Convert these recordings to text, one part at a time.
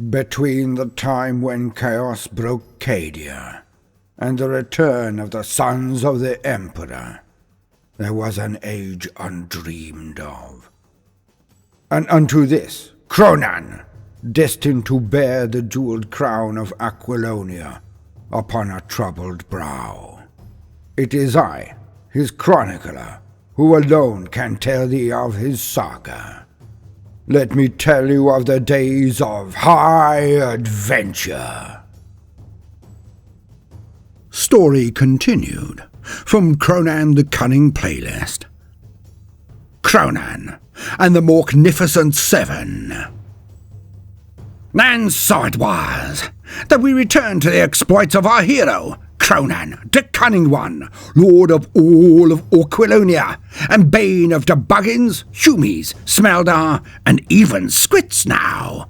Between the time when chaos broke Cadia and the return of the sons of the Emperor, there was an age undreamed of. And unto this, Kronan, destined to bear the jeweled crown of Aquilonia upon a troubled brow. It is I, his chronicler, who alone can tell thee of his saga. Let me tell you of the days of high adventure. Story continued from Kronan da Kunnin playlist. Kronan and the Morknificent 7. And so it was that we returned to the exploits of our hero, Kronan da Kunnin, lord of all of Aquilonia, and bane of the Buggins, Humies, Smeldar, and even Squits now.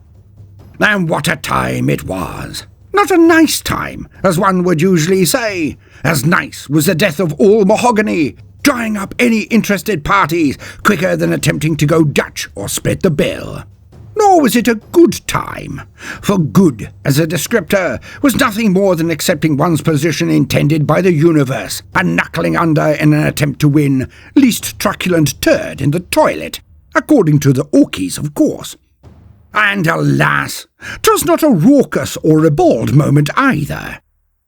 And what a time it was! Not a nice time, as one would usually say. As nice was the death of all mahogany, drying up any interested parties quicker than attempting to go Dutch or split the bill. Nor was it a good time, for good as a descriptor was nothing more than accepting one's position intended by the universe and knuckling under in an attempt to win least truculent turd in the toilet, according to the Orkies, of course. And alas, 'twas not a raucous or ribald moment either,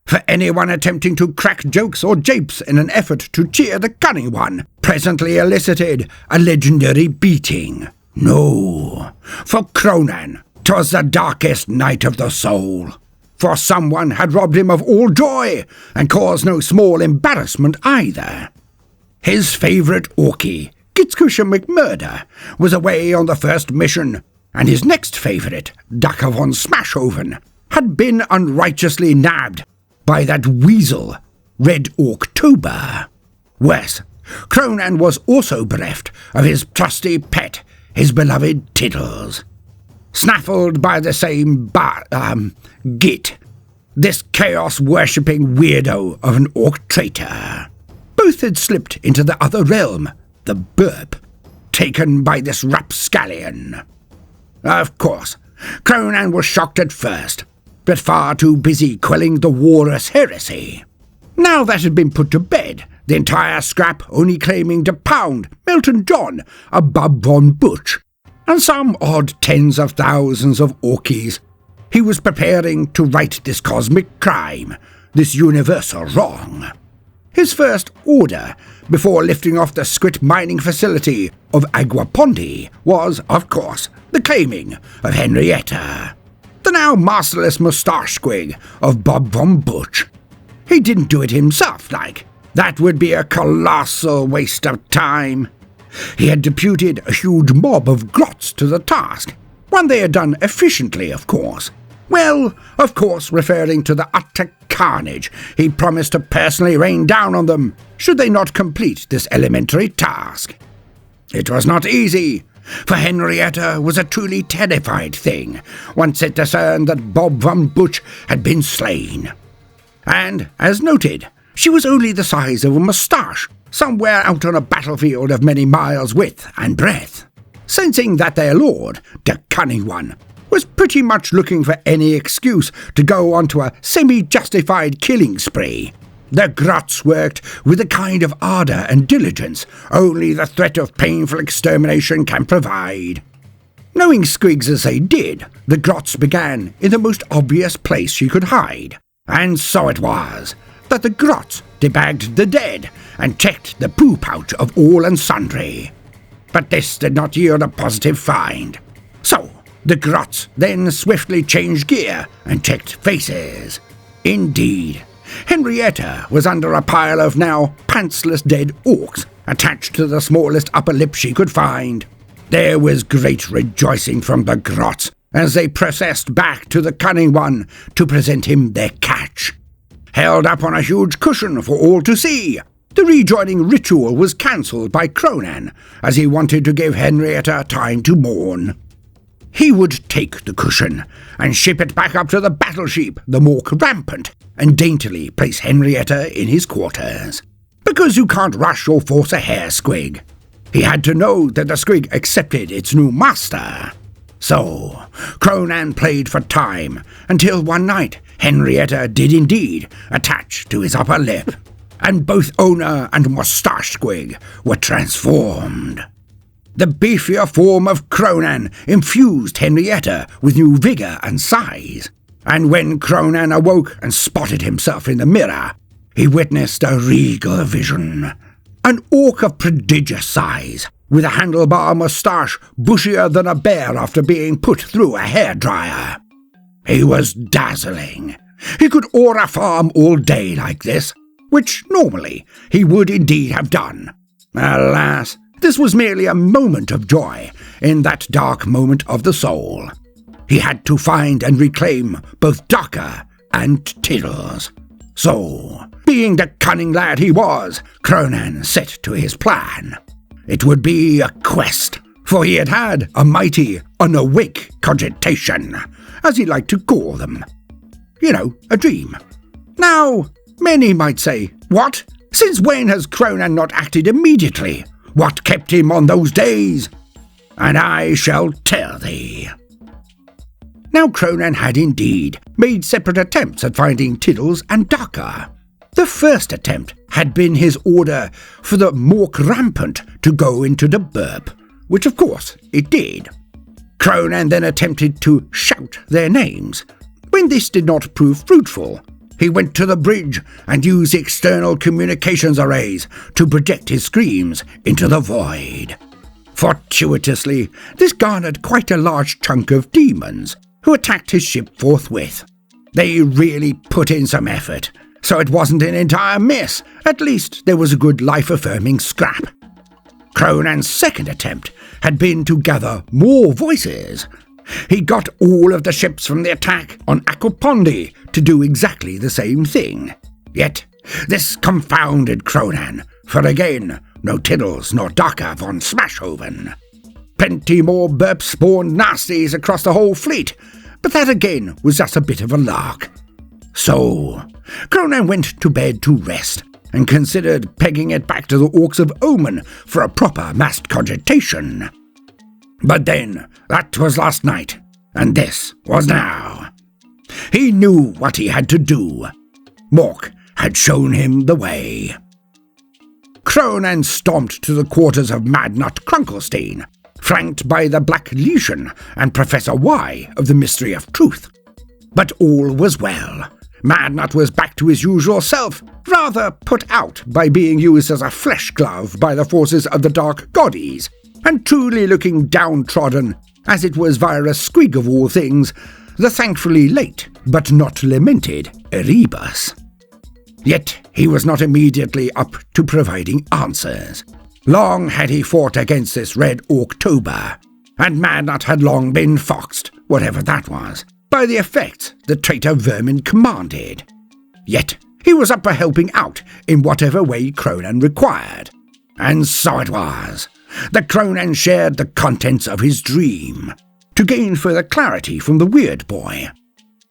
for anyone attempting to crack jokes or japes in an effort to cheer the cunning one presently elicited a legendary beating. No, for Kronan 'twas the darkest night of the soul, for someone had robbed him of all joy, and caused no small embarrassment either. His favourite Orkie, Gitskusha McMurder, was away on the first mission, and his next favourite, Dakka von Smashoven, had been unrighteously nabbed by that weasel, Red Orktober. Worse, Kronan was also bereft of his trusty pet, his beloved Tiddles. Snaffled by the same git, this chaos-worshipping weirdo of an orc traitor. Both had slipped into the other realm, the BURP, taken by this rapscallion. Of course, Kronan was shocked at first, but far too busy quelling the Warus heresy. Now that had been put to bed, the entire scrap only claiming to pound Milton John, a Bub von Butch, and some odd tens of thousands of Orkies, he was preparing to right this cosmic crime, this universal wrong. His first order, before lifting off the Squit mining facility of Aguapondi, was, of course, the claiming of Henrietta, the now masterless moustache squig of Bob von Butch. He didn't do it himself, like. That would be a colossal waste of time. He had deputed a huge mob of grots to the task, one they had done efficiently, of course. Well, of course, referring to the utter carnage he promised to personally rain down on them, should they not complete this elementary task. It was not easy, for Henrietta was a truly terrified thing, once it discerned that Bob von Butch had been slain. And, as noted, she was only the size of a moustache, somewhere out on a battlefield of many miles width and breadth. Sensing that their lord, the cunning one, was pretty much looking for any excuse to go onto a semi-justified killing spree, the grots worked with a kind of ardour and diligence only the threat of painful extermination can provide. Knowing squigs as they did, the grots began in the most obvious place she could hide, and so it was that the grots debagged the dead and checked the poo pouch of all and sundry. But this did not yield a positive find. So the grots then swiftly changed gear and checked faces. Indeed, Henrietta was under a pile of now pantsless dead orcs attached to the smallest upper lip she could find. There was great rejoicing from the grots as they processed back to the cunning one to present him their catch. Held up on a huge cushion for all to see, the rejoining ritual was cancelled by Kronan, as he wanted to give Henrietta time to mourn. He would take the cushion and ship it back up to the battleship, the Mork Rampant, and daintily place Henrietta in his quarters. Because you can't rush or force a hair squig. He had to know that the squig accepted its new master. So, Kronan played for time, until one night Henrietta did indeed attach to his upper lip, and both owner and moustache squig were transformed. The beefier form of Kronan infused Henrietta with new vigour and size, and when Kronan awoke and spotted himself in the mirror, he witnessed a regal vision. An orc of prodigious size, with a handlebar moustache bushier than a bear after being put through a hairdryer. He was dazzling. He could aura farm all day like this, which normally he would indeed have done. Alas, this was merely a moment of joy in that dark moment of the soul. He had to find and reclaim both Dakka and Tiddles. So, being the cunning lad he was, Kronan set to his plan. It would be a quest, for he had had a mighty unawake cogitation, as he liked to call them. You know, a dream. Now, many might say, what? Since when has Kronan not acted immediately? What kept him on those days? And I shall tell thee. Now Kronan had indeed made separate attempts at finding Tiddles and Dakka. The first attempt had been his order for the Morknificent to go into the BURP, which of course it did. Kronan then attempted to shout their names. When this did not prove fruitful, he went to the bridge and used the external communications arrays to project his screams into the void. Fortuitously, this garnered quite a large chunk of demons, who attacked his ship forthwith. They really put in some effort, so it wasn't an entire miss. At least there was a good life-affirming scrap. Kronan's second attempt had been to gather more voices. He got all of the ships from the attack on Aquapondi to do exactly the same thing. Yet this confounded Kronan, for again, no Tiddles nor Dakka von Smashoven. Plenty more burp spawned nasties across the whole fleet, but that again was just a bit of a lark. So, Kronan went to bed to rest, and considered pegging it back to the Orcs of Omen for a proper massed cogitation. But then, that was last night, and this was now. He knew what he had to do. Mork had shown him the way. Kronan stomped to the quarters of Madnut Krunkelstein, flanked by the Black Legion and Professor Y of the Mystery of Truth. But all was well. Madnut was back to his usual self, rather put out by being used as a flesh glove by the forces of the Dark Goddies, and truly looking downtrodden, as it was via a squig of all things, the thankfully late, but not lamented, Erebus. Yet he was not immediately up to providing answers. Long had he fought against this Red October, and Madnut had long been foxed, whatever that was, by the effects the traitor vermin commanded. Yet he was up for helping out in whatever way Kronan required. And so it was. The Kronan shared the contents of his dream, to gain further clarity from the weird boy.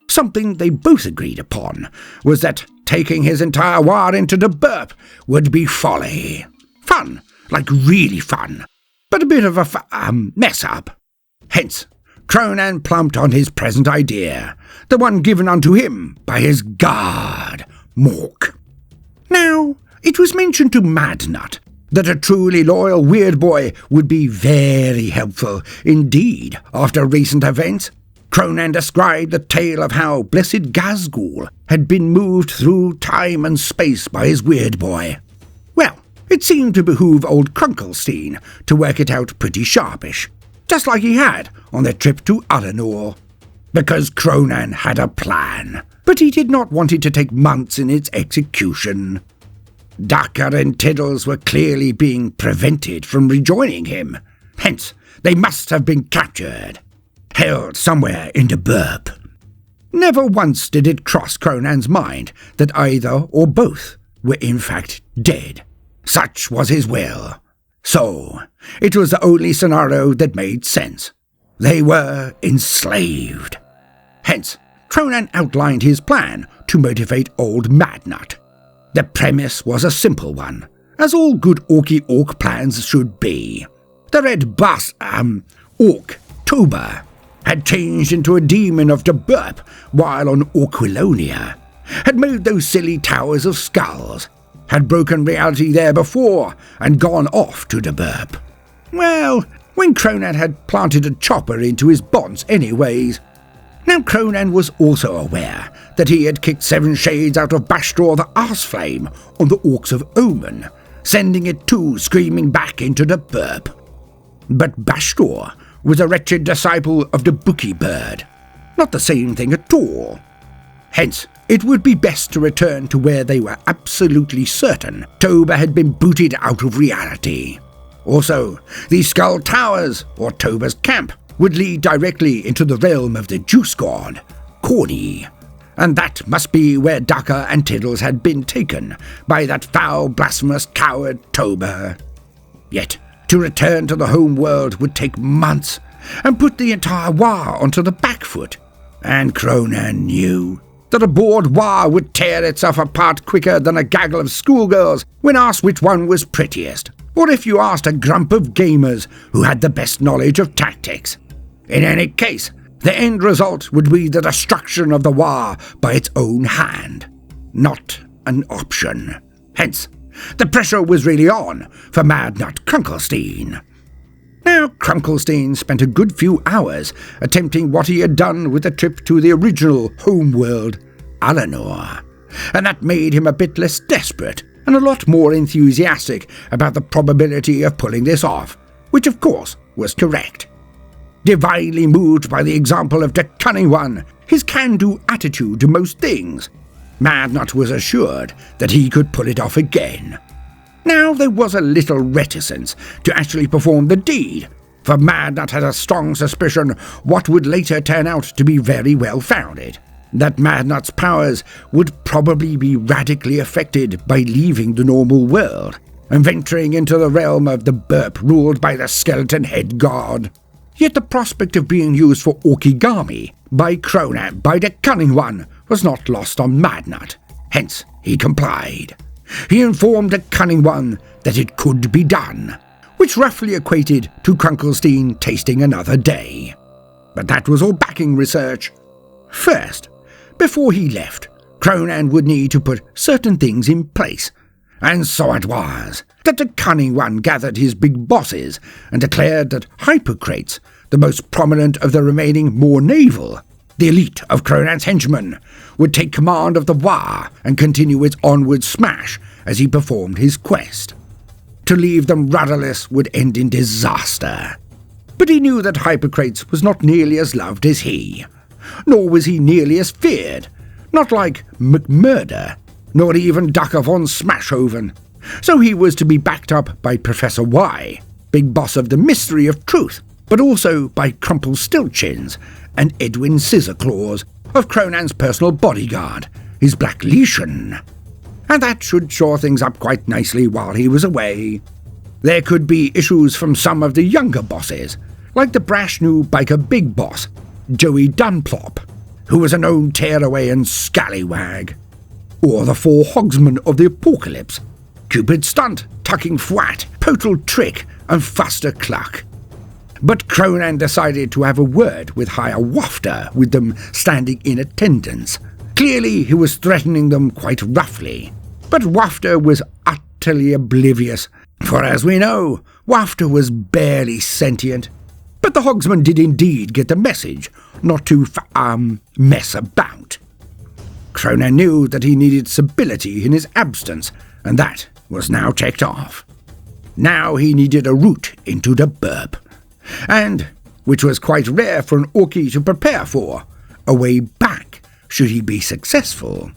Something they both agreed upon was that taking his entire war into the BURP would be folly. Fun, like really fun, but a bit of a mess-up. Hence, Kronan plumped on his present idea, the one given unto him by his guard, Mork. Now, it was mentioned to Madnut that a truly loyal weird boy would be very helpful indeed after recent events. Kronan described the tale of how blessed Gazgul had been moved through time and space by his weird boy. Well, it seemed to behoove old Krunkelstein to work it out pretty sharpish, just like he had on their trip to Adenor. Because Kronan had a plan, but he did not want it to take months in its execution. Dakka and Tiddles were clearly being prevented from rejoining him. Hence, they must have been captured, held somewhere in the BURP. Never once did it cross Kronan's mind that either or both were in fact dead. Such was his will. So, it was the only scenario that made sense. They were enslaved. Hence, Kronan outlined his plan to motivate old Madnut. The premise was a simple one, as all good orc plans should be. The Red Orc Tober had changed into a demon of the BURP while on Orquilonia, had made those silly towers of skulls, had broken reality there before and gone off to the BURP. Well, when Kronan had planted a chopper into his bonds anyways. Now Kronan was also aware that he had kicked 7 shades out of Bastor the Arseflame on the Orcs of Omen, sending it too screaming back into the BURP. But Bastor was a wretched disciple of the Bookie Bird, not the same thing at all. Hence, it would be best to return to where they were absolutely certain Toba had been booted out of reality. Also, these skull towers, or Toba's camp, would lead directly into the realm of the Juice God, Khorne, and that must be where Dakka and Tiddles had been taken by that foul, blasphemous coward Toba. Yet, to return to the home world would take months, and put the entire War onto the back foot, and Kronan knew that a bored War would tear itself apart quicker than a gaggle of schoolgirls when asked which one was prettiest, or if you asked a grump of gamers who had the best knowledge of tactics. In any case, the end result would be the destruction of the War by its own hand, not an option. Hence, the pressure was really on for Mad Nut Krunkelstein. Now, Krunkelstein spent a good few hours attempting what he had done with the trip to the original homeworld, Alanor, and that made him a bit less desperate and a lot more enthusiastic about the probability of pulling this off, which of course was correct. Divinely moved by the example of the Cunning One, his can-do attitude to most things, Mad Nut was assured that he could pull it off again. Now there was a little reticence to actually perform the deed, for Mad Nut had a strong suspicion what would later turn out to be very well founded, that Mad Nut's powers would probably be radically affected by leaving the normal world and venturing into the realm of the BURP ruled by the skeleton head god. Yet the prospect of being used for origami by Kronan by the Cunning One was not lost on Mad Nut. Hence, he complied. He informed the Cunning One that it could be done, which roughly equated to Krunkelstein tasting another day. But that was all backing research. First, before he left, Kronan would need to put certain things in place, and so it was that the Cunning One gathered his big bosses and declared that Hippocrates, the most prominent of the remaining more naval, the elite of Kronan's henchmen, would take command of the War and continue its onward smash as he performed his quest. To leave them rudderless would end in disaster. But he knew that Hippocrates was not nearly as loved as he, nor was he nearly as feared, not like McMurder, nor even Dakka von Smashoven. So he was to be backed up by Professor Y, big boss of the Mystery of Truth, but also by Crumpelstiltchins and Edwin Scissorclaws of Kronan's personal bodyguard, his Black Legion. And that should shore things up quite nicely while he was away. There could be issues from some of the younger bosses, like the brash new biker big boss, Joey Dunplop, who was a known tearaway and scallywag, or the 4 hogsmen of the apocalypse, Cupid Stunt, Tucking Fwat, Potal Trick, and Fuster Cluck. But Kronan decided to have a word with Higher Wafter, with them standing in attendance. Clearly he was threatening them quite roughly, but Wafter was utterly oblivious, for as we know, Wafter was barely sentient. But the hogsman did indeed get the message, not to mess about. Kronan knew that he needed stability in his absence, and that was now checked off. Now he needed a route into the BURP, and, which was quite rare for an Orkie to prepare for, a way back should he be successful.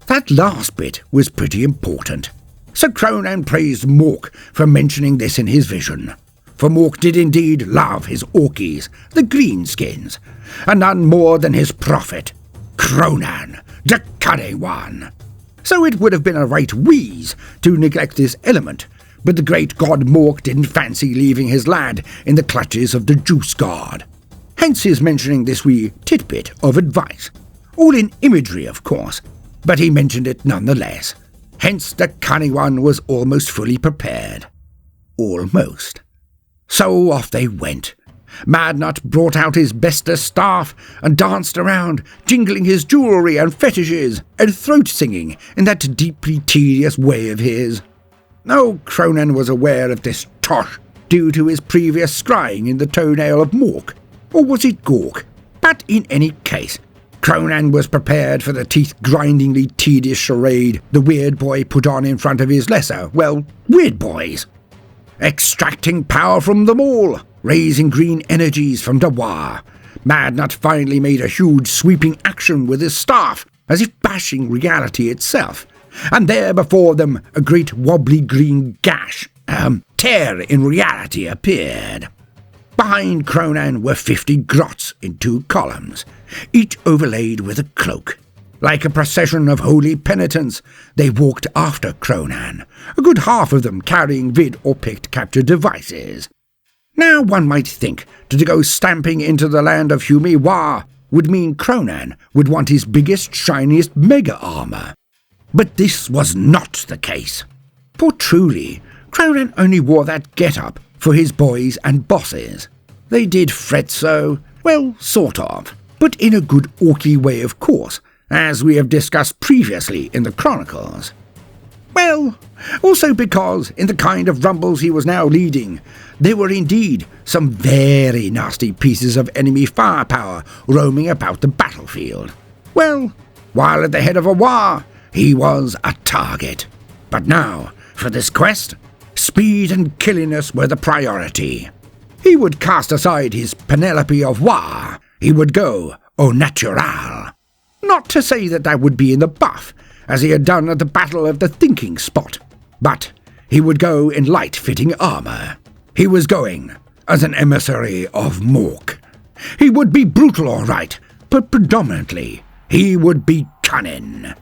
That last bit was pretty important, so Kronan praised Mork for mentioning this in his vision, for Mork did indeed love his Orkies, the Greenskins, and none more than his prophet, Kronan da Kunnin. So it would have been a right wheeze to neglect this element, but the great god Mork didn't fancy leaving his lad in the clutches of the Juice God. Hence his mentioning this wee tidbit of advice. All in imagery, of course, but he mentioned it nonetheless. Hence the Cunning One was almost fully prepared. Almost. So off they went, Madnut brought out his bestest staff and danced around, jingling his jewellery and fetishes, and throat-singing in that deeply tedious way of his. Oh, Kronan was aware of this tosh, due to his previous scrying in the toenail of Mork, or was it Gork? But in any case, Kronan was prepared for the teeth-grindingly tedious charade the weird boy put on in front of his lesser, well, weird boys. Extracting power from them all, raising green energies from the War, Madnut finally made a huge sweeping action with his staff, as if bashing reality itself, and there before them a great wobbly green gash, tear in reality appeared. Behind Kronan were 50 grots in 2 columns, each overlaid with a cloak. Like a procession of holy penitents, they walked after Kronan, a good half of them carrying vid or picked capture devices. Now one might think that to go stamping into the land of Humi War would mean Kronan would want his biggest, shiniest mega armour. But this was not the case. For truly, Kronan only wore that get-up for his boys and bosses. They did fret so, well, sort of, but in a good orky way of course, as we have discussed previously in the Chronicles. Well, also because, in the kind of rumbles he was now leading, there were indeed some very nasty pieces of enemy firepower roaming about the battlefield. Well, while at the head of a war, he was a target. But now, for this quest, speed and killiness were the priority. He would cast aside his Penelope of war. He would go au natural. Not to say that would be in the buff, as he had done at the Battle of the Thinking Spot, but he would go in light-fitting armour. He was going as an emissary of Mork. He would be brutal all right, but predominantly he would be cunning.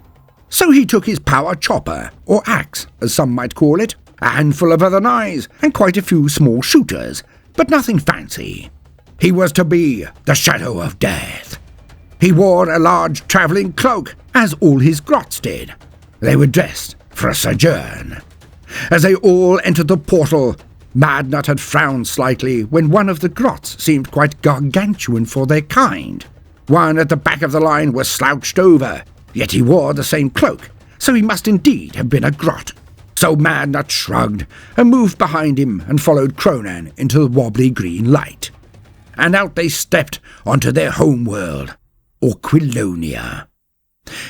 So he took his power chopper, or axe, as some might call it, a handful of other knives, and quite a few small shooters, but nothing fancy. He was to be the Shadow of Death. He wore a large travelling cloak, as all his grots did. They were dressed for a sojourn. As they all entered the portal, Madnut had frowned slightly when one of the grots seemed quite gargantuan for their kind. One at the back of the line was slouched over, yet he wore the same cloak, so he must indeed have been a grot. So Madnut shrugged and moved behind him and followed Kronan into the wobbly green light. And out they stepped onto their home world, Orquilonia.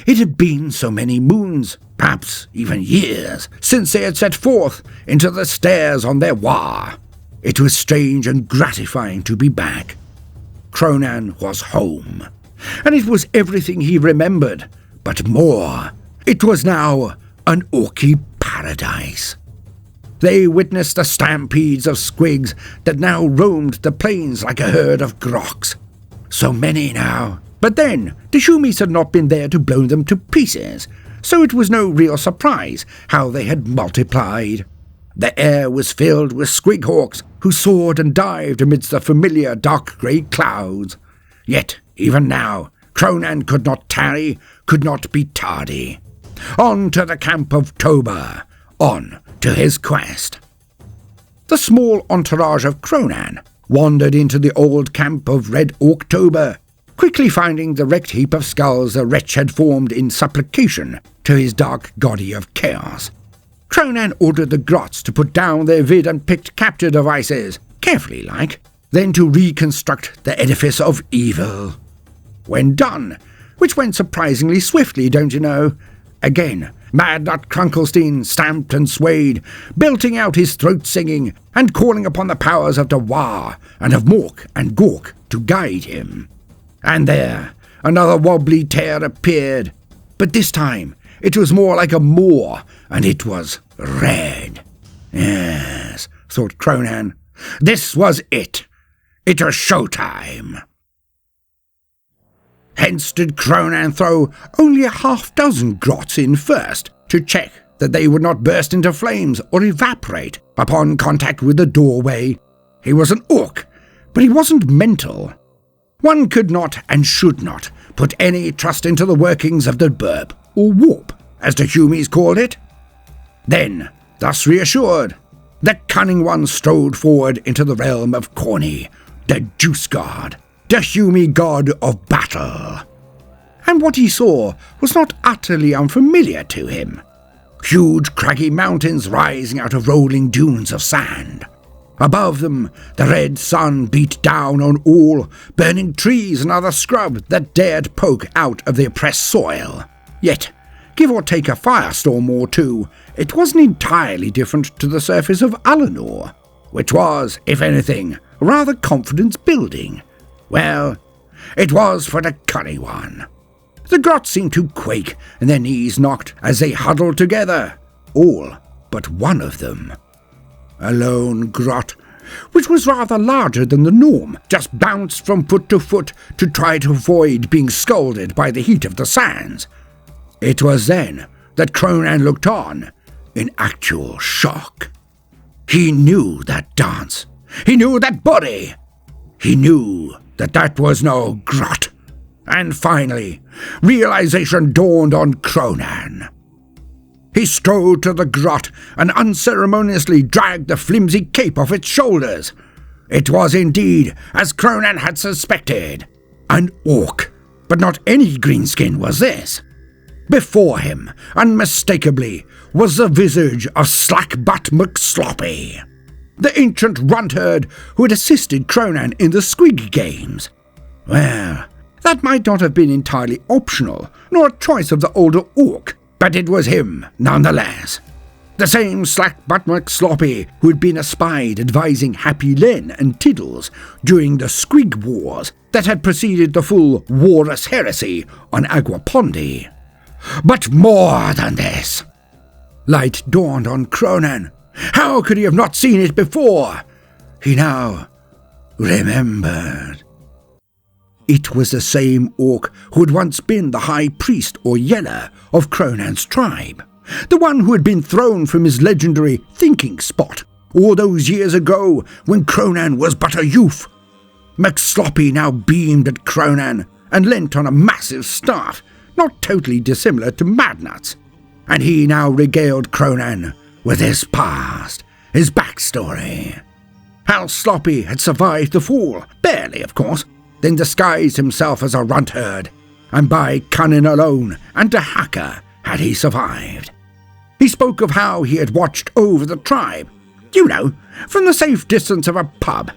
It had been so many moons, perhaps even years, since they had set forth into the stairs on their war. It was strange and gratifying to be back. Kronan was home, and it was everything he remembered, but more. It was now an Orky paradise. They witnessed the stampedes of squigs that now roamed the plains like a herd of groks. So many now. But then, the Shumis had not been there to blow them to pieces, so it was no real surprise how they had multiplied. The air was filled with squighawks who soared and dived amidst the familiar dark grey clouds. Yet, even now, Kronan could not tarry, could not be tardy. On to the camp of Toba, on to his quest. The small entourage of Kronan wandered into the old camp of Red October, quickly finding the wrecked heap of skulls the wretch had formed in supplication to his dark goddy of chaos. Kronan ordered the grots to put down their vid and picked capture devices, carefully like, then to reconstruct the edifice of evil. When done, which went surprisingly swiftly, don't you know, again, Madnut Krunkelstein stamped and swayed, belting out his throat-singing and calling upon the powers of the War and of Mork and Gork to guide him. And there, another wobbly tear appeared, but this time it was more like a moor, and it was red. Yes, thought Kronan, this was it. It was showtime. Hence did Kronan throw only a half-dozen grots in first, to check that they would not burst into flames or evaporate upon contact with the doorway. He was an orc, but he wasn't mental. One could not and should not put any trust into the workings of the BURP, or warp, as the Humies called it. Then, thus reassured, the cunning one strode forward into the realm of Khorne, the Juice God, the Humy God of battle. And what he saw was not utterly unfamiliar to him. Huge craggy mountains rising out of rolling dunes of sand. Above them, the red sun beat down on all, burning trees and other scrub that dared poke out of the oppressed soil. Yet, give or take a firestorm or two, it wasn't entirely different to the surface of Alinor, which was, if anything, rather confidence-building. Well, it was for the cunning one. The grot seemed to quake and their knees knocked as they huddled together, all but one of them. A lone grot, which was rather larger than the norm, just bounced from foot to foot to try to avoid being scalded by the heat of the sands. It was then that Kronan looked on, in actual shock. He knew that dance. He knew that body. He knew that that was no grot. And finally, realization dawned on Kronan. He strode to the grot and unceremoniously dragged the flimsy cape off its shoulders. It was indeed, as Kronan had suspected, an orc, but not any greenskin was this. Before him, unmistakably, was the visage of Slackbutt McSloppy, the ancient runt-herd who had assisted Kronan in the Squig Games. Well, that might not have been entirely optional, nor a choice of the older orc, but it was him, nonetheless. The same Slackbutt McSloppy who had been espied advising Happy Len and Tiddles during the Squig Wars that had preceded the full Warus heresy on Aguapondi. But more than this. Light dawned on Kronan. How could he have not seen it before? He now remembered. It was the same orc who had once been the high priest or yeller of Kronan's tribe, the one who had been thrown from his legendary thinking spot all those years ago when Kronan was but a youth. McSloppy now beamed at Kronan and leant on a massive staff, not totally dissimilar to Madnut's, and he now regaled Kronan with his past, his backstory. How Sloppy had survived the fall, barely of course, then disguised himself as a runt-herd, and by cunning alone and Dakka had he survived. He spoke of how he had watched over the tribe, you know, from the safe distance of a pub.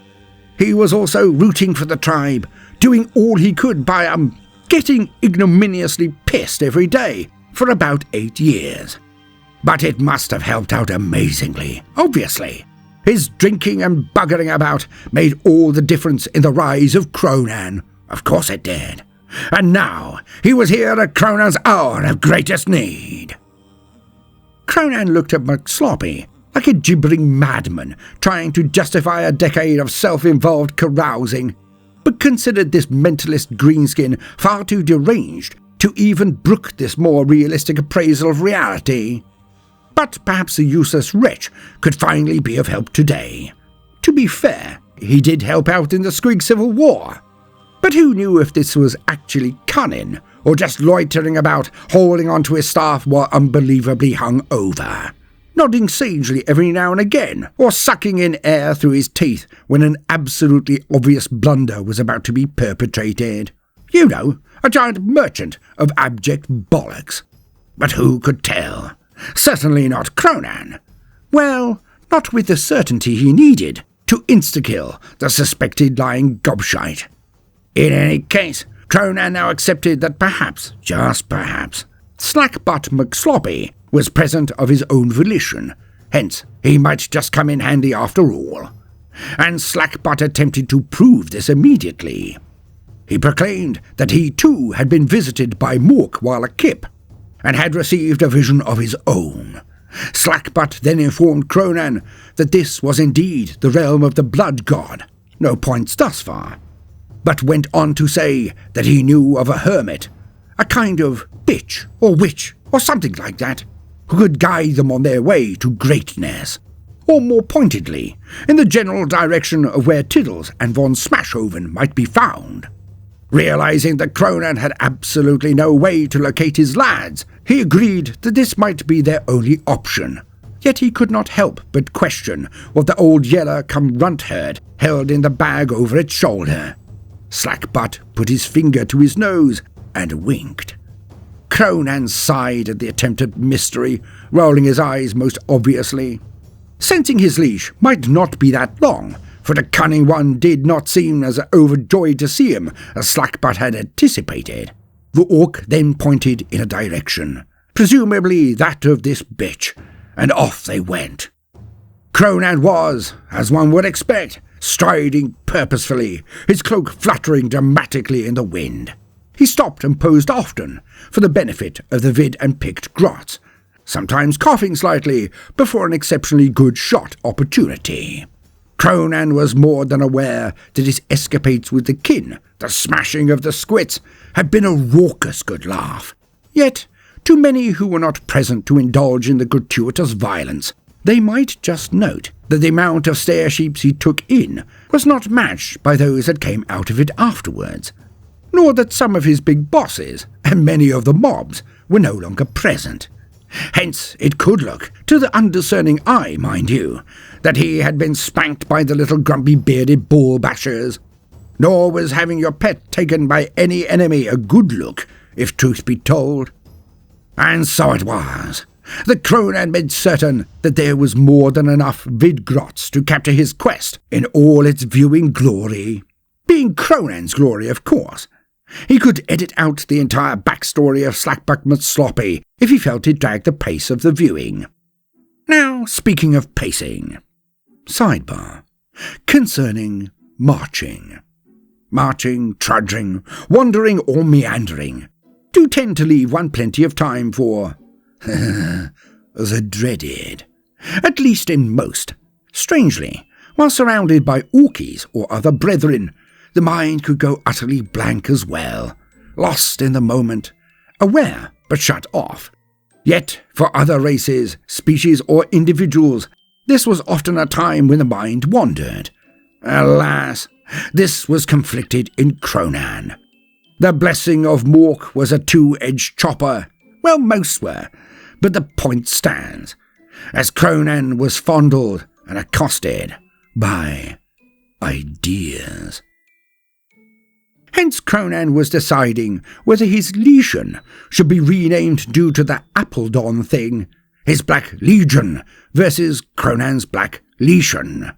He was also rooting for the tribe, doing all he could by, getting ignominiously pissed every day for about 8 years. But it must have helped out amazingly, obviously. His drinking and buggering about made all the difference in the rise of Kronan. Of course it did. And now he was here at Kronan's hour of greatest need. Kronan looked at McSloppy like a gibbering madman trying to justify a decade of self-involved carousing, but considered this mentalist greenskin far too deranged to even brook this more realistic appraisal of reality. But perhaps the useless wretch could finally be of help today. To be fair, he did help out in the Squig Civil War. But who knew if this was actually cunning, or just loitering about, holding onto his staff while unbelievably hung over, nodding sagely every now and again, or sucking in air through his teeth when an absolutely obvious blunder was about to be perpetrated. You know, a giant merchant of abject bollocks. But who could tell? Certainly not Kronan. Well, not with the certainty he needed to insta-kill the suspected lying gobshite. In any case, Kronan now accepted that perhaps, just perhaps, Slackbutt McSloppy was present of his own volition, hence he might just come in handy after all. And Slackbutt attempted to prove this immediately. He proclaimed that he too had been visited by Mork while a kip, and had received a vision of his own. Slackbutt then informed Kronan that this was indeed the realm of the blood god, no points thus far, but went on to say that he knew of a hermit, a kind of bitch or witch or something like that, who could guide them on their way to greatness, or more pointedly, in the general direction of where Tiddles and von Smashoven might be found. Realizing that Kronan had absolutely no way to locate his lads, he agreed that this might be their only option. Yet he could not help but question what the old yeller-cum-runt herd held in the bag over its shoulder. Slackbutt put his finger to his nose and winked. Kronan sighed at the attempted mystery, rolling his eyes most obviously. Sensing his leash might not be that long, for the cunning one did not seem as overjoyed to see him as Slackbutt had anticipated. The orc then pointed in a direction, presumably that of this bitch, and off they went. Kronan was, as one would expect, striding purposefully, his cloak fluttering dramatically in the wind. He stopped and posed often, for the benefit of the vid and picked grots, sometimes coughing slightly before an exceptionally good shot opportunity. Kronan was more than aware that his escapades with the kin, the smashing of the squits, had been a raucous good laugh. Yet, to many who were not present to indulge in the gratuitous violence, they might just note that the amount of stair-sheeps he took in was not matched by those that came out of it afterwards, nor that some of his big bosses, and many of the mobs, were no longer present. Hence it could look, to the undiscerning eye, mind you, that he had been spanked by the little grumpy bearded ball-bashers. Nor was having your pet taken by any enemy a good look, if truth be told. And so it was. The Kronan made certain that there was more than enough vidgrots to capture his quest in all its viewing glory. Being Kronan's glory, of course. He could edit out the entire backstory of Slackbutt McSloppy if he felt it dragged the pace of the viewing. Now, speaking of pacing. Sidebar. Concerning marching. Marching, trudging, wandering or meandering do tend to leave one plenty of time for the dreaded. At least in most. Strangely, while surrounded by orkies or other brethren, the mind could go utterly blank as well, lost in the moment, aware but shut off. Yet, for other races, species or individuals, this was often a time when the mind wandered. Alas, this was conflicted in Kronan. The blessing of Mork was a two-edged chopper. Well, most were, but the point stands, as Kronan was fondled and accosted by ideas. Hence Kronan was deciding whether his legion should be renamed due to the Appledon thing, his Black Legion versus Kronan's Black Legion.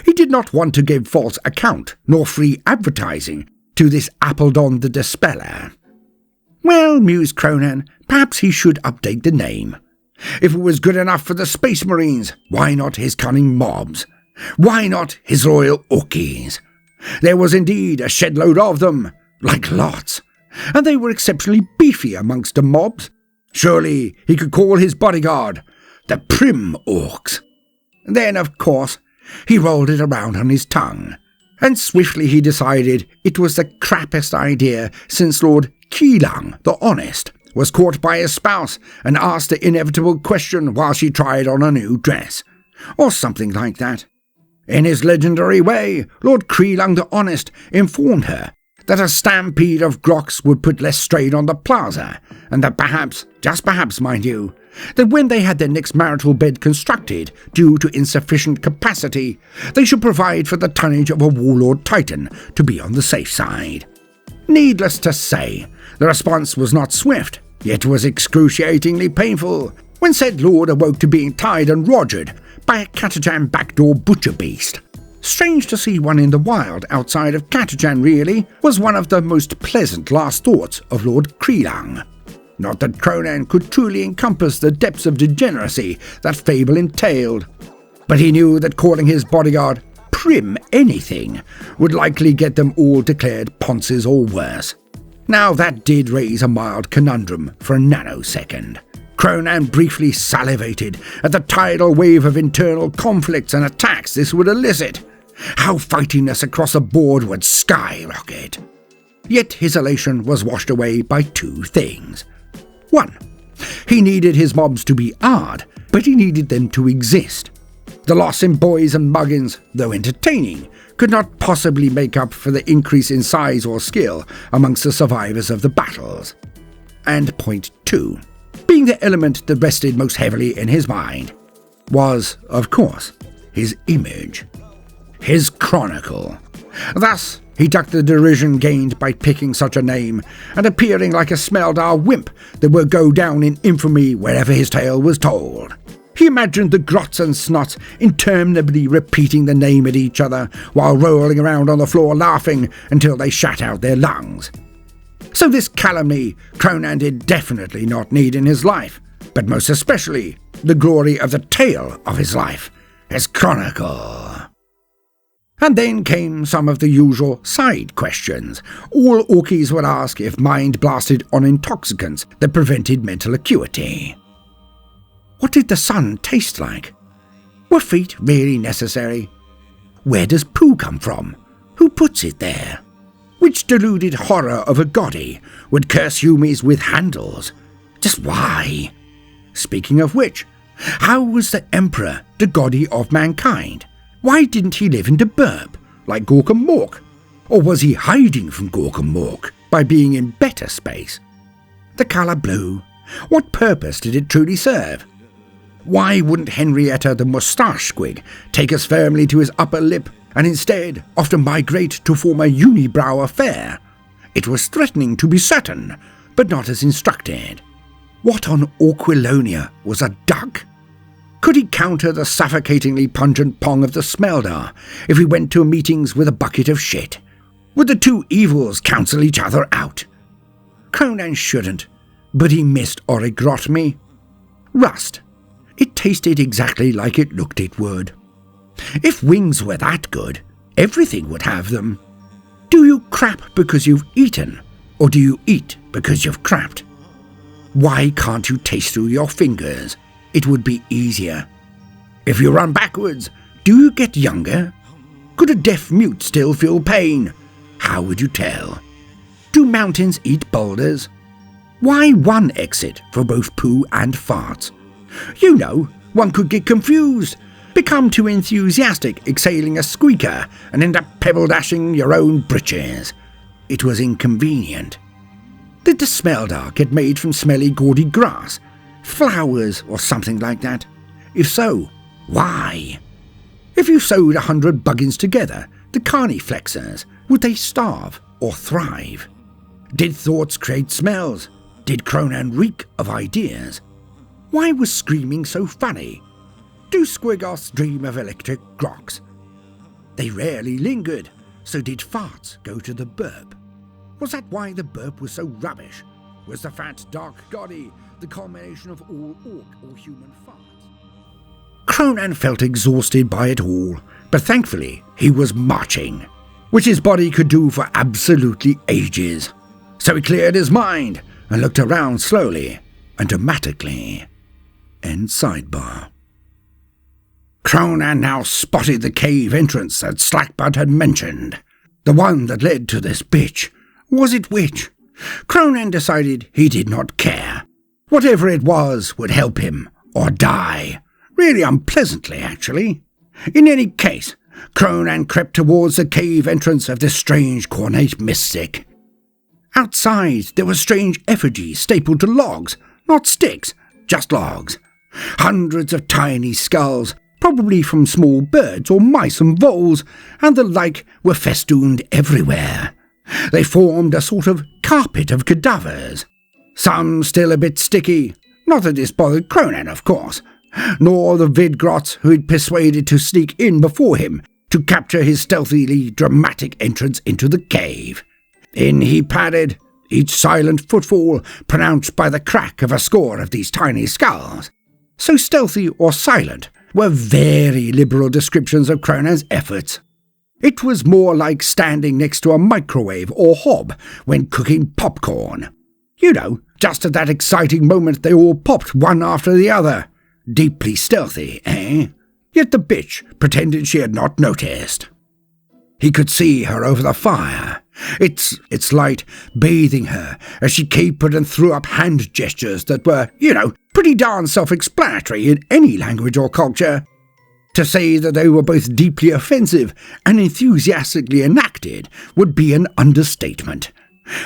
He did not want to give false account nor free advertising to this Appledon the Dispeller. Well, mused Kronan, perhaps he should update the name. If it was good enough for the Space Marines, why not his cunning mobs? Why not his loyal orkies? There was indeed a shed-load of them, like lots, and they were exceptionally beefy amongst the mobs. Surely he could call his bodyguard the Prim Orcs. Then, of course, he rolled it around on his tongue, and swiftly he decided it was the crappiest idea since Lord Keelang, the Honest, was caught by his spouse and asked the inevitable question while she tried on a new dress, or something like that. In his legendary way, Lord Keelang the Honest informed her that a stampede of groks would put less strain on the plaza, and that perhaps, just perhaps mind you, that when they had their next marital bed constructed due to insufficient capacity, they should provide for the tonnage of a warlord titan to be on the safe side. Needless to say, the response was not swift, yet was excruciatingly painful, when said lord awoke to being tied and rogered by a Catachan backdoor butcher beast. Strange to see one in the wild outside of Catachan, really, was one of the most pleasant last thoughts of Lord Keelang. Not that Kronan could truly encompass the depths of degeneracy that fable entailed, but he knew that calling his bodyguard Prim anything would likely get them all declared ponces or worse. Now that did raise a mild conundrum for a nanosecond. Kronan briefly salivated at the tidal wave of internal conflicts and attacks this would elicit. How fightiness across the board would skyrocket. Yet his elation was washed away by two things. 1. He needed his mobs to be odd, but he needed them to exist. The loss in boys and muggins, though entertaining, could not possibly make up for the increase in size or skill amongst the survivors of the battles. And point 2, being the element that rested most heavily in his mind. was, of course, his image, his chronicle. Thus, he ducked the derision gained by picking such a name and appearing like a Smeldar wimp that would go down in infamy wherever his tale was told. He imagined the grots and snots interminably repeating the name at each other while rolling around on the floor laughing until they shat out their lungs. So this calumny Kronan did definitely not need in his life, but most especially the glory of the tale of his life, his chronicle. And then came some of the usual side questions. All Orkies would ask if mind blasted on intoxicants that prevented mental acuity. What did the sun taste like? Were feet really necessary? Where does poo come from? Who puts it there? Which deluded horror of a goddy would curse humies with handles? Just why? Speaking of which, how was the Emperor the goddy of mankind? Why didn't he live in the BURP, like Gork and Mork? Or was he hiding from Gork and Mork by being in better space? The colour blue, what purpose did it truly serve? Why wouldn't Henrietta the moustache squig take us firmly to his upper lip and instead often migrate to form a unibrow affair? It was threatening to be certain, but not as instructed. What on Orquilonia was a duck? Could he counter the suffocatingly pungent pong of the Smeldar if he went to meetings with a bucket of shit? Would the two evils cancel each other out? Kronan shouldn't, but he missed origotmi. Rust. It tasted exactly like it looked it would. If wings were that good, everything would have them. Do you crap because you've eaten, or do you eat because you've crapped? Why can't you taste through your fingers? It would be easier. If you run backwards, do you get younger? Could a deaf mute still feel pain? How would you tell? Do mountains eat boulders? Why one exit for both poo and farts? You know, one could get confused, become too enthusiastic exhaling a squeaker and end up pebble-dashing your own britches. It was inconvenient. Did the Smeldar get made from smelly gaudy grass, flowers or something like that? If so, why? If you sewed 100 buggins together, the carniflexers, would they starve or thrive? Did thoughts create smells? Did Kronan reek of ideas? Why was screaming so funny? Do squigoths dream of electric groks? They rarely lingered, so did farts go to the BURP? Was that why the BURP was so rubbish? Was the fat, dark goddy the culmination of all orc or human farts? Kronan felt exhausted by it all, but thankfully he was marching, which his body could do for absolutely ages. So he cleared his mind and looked around slowly and dramatically. End sidebar. Kronan now spotted the cave entrance that Slackbud had mentioned, the one that led to this bitch. Was it which? Kronan decided he did not care. Whatever it was would help him, or die. Really unpleasantly, actually. In any case, Kronan crept towards the cave entrance of this strange cornate mystic. Outside there were strange effigies stapled to logs, not sticks, just logs. Hundreds of tiny skulls, probably from small birds or mice and voles, and the like were festooned everywhere. They formed a sort of carpet of cadavers. Some still a bit sticky, not that this bothered Kronan, of course, nor the Vidgrots who had persuaded to sneak in before him to capture his stealthily dramatic entrance into the cave. In he padded, each silent footfall pronounced by the crack of a score of these tiny skulls. So stealthy or silent were very liberal descriptions of Kronan's efforts. It was more like standing next to a microwave or hob when cooking popcorn. You know, just at that exciting moment they all popped one after the other. Deeply stealthy, eh? Yet the bitch pretended she had not noticed. He could see her over the fire, its light bathing her as she capered and threw up hand gestures that were, pretty darn self-explanatory in any language or culture. To say that they were both deeply offensive and enthusiastically enacted would be an understatement.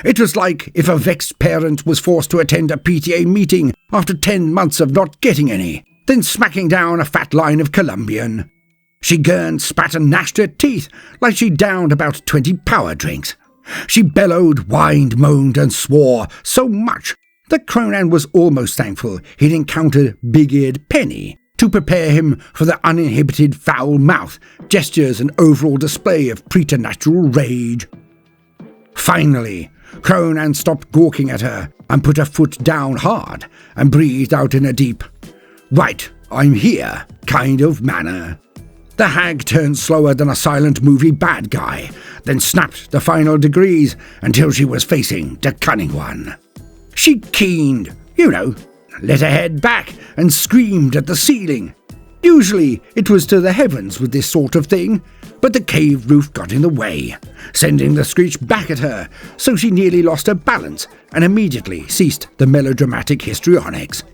It was like if a vexed parent was forced to attend a PTA meeting after 10 months of not getting any, then smacking down a fat line of Colombian. She gurned, spat and gnashed her teeth like she downed about 20 power drinks. She bellowed, whined, moaned and swore so much that Kronan was almost thankful he'd encountered big-eared Penny to prepare him for the uninhibited foul mouth, gestures and overall display of preternatural rage. Finally, Kronan stopped gawking at her and put her foot down hard and breathed out in a deep, "Right, I'm here" kind of manner. The hag turned slower than a silent movie bad guy, then snapped the final degrees until she was facing the Cunning One. She keened, let her head back and screamed at the ceiling. Usually it was to the heavens with this sort of thing, but the cave roof got in the way, sending the screech back at her, so she nearly lost her balance and immediately ceased the melodramatic histrionics.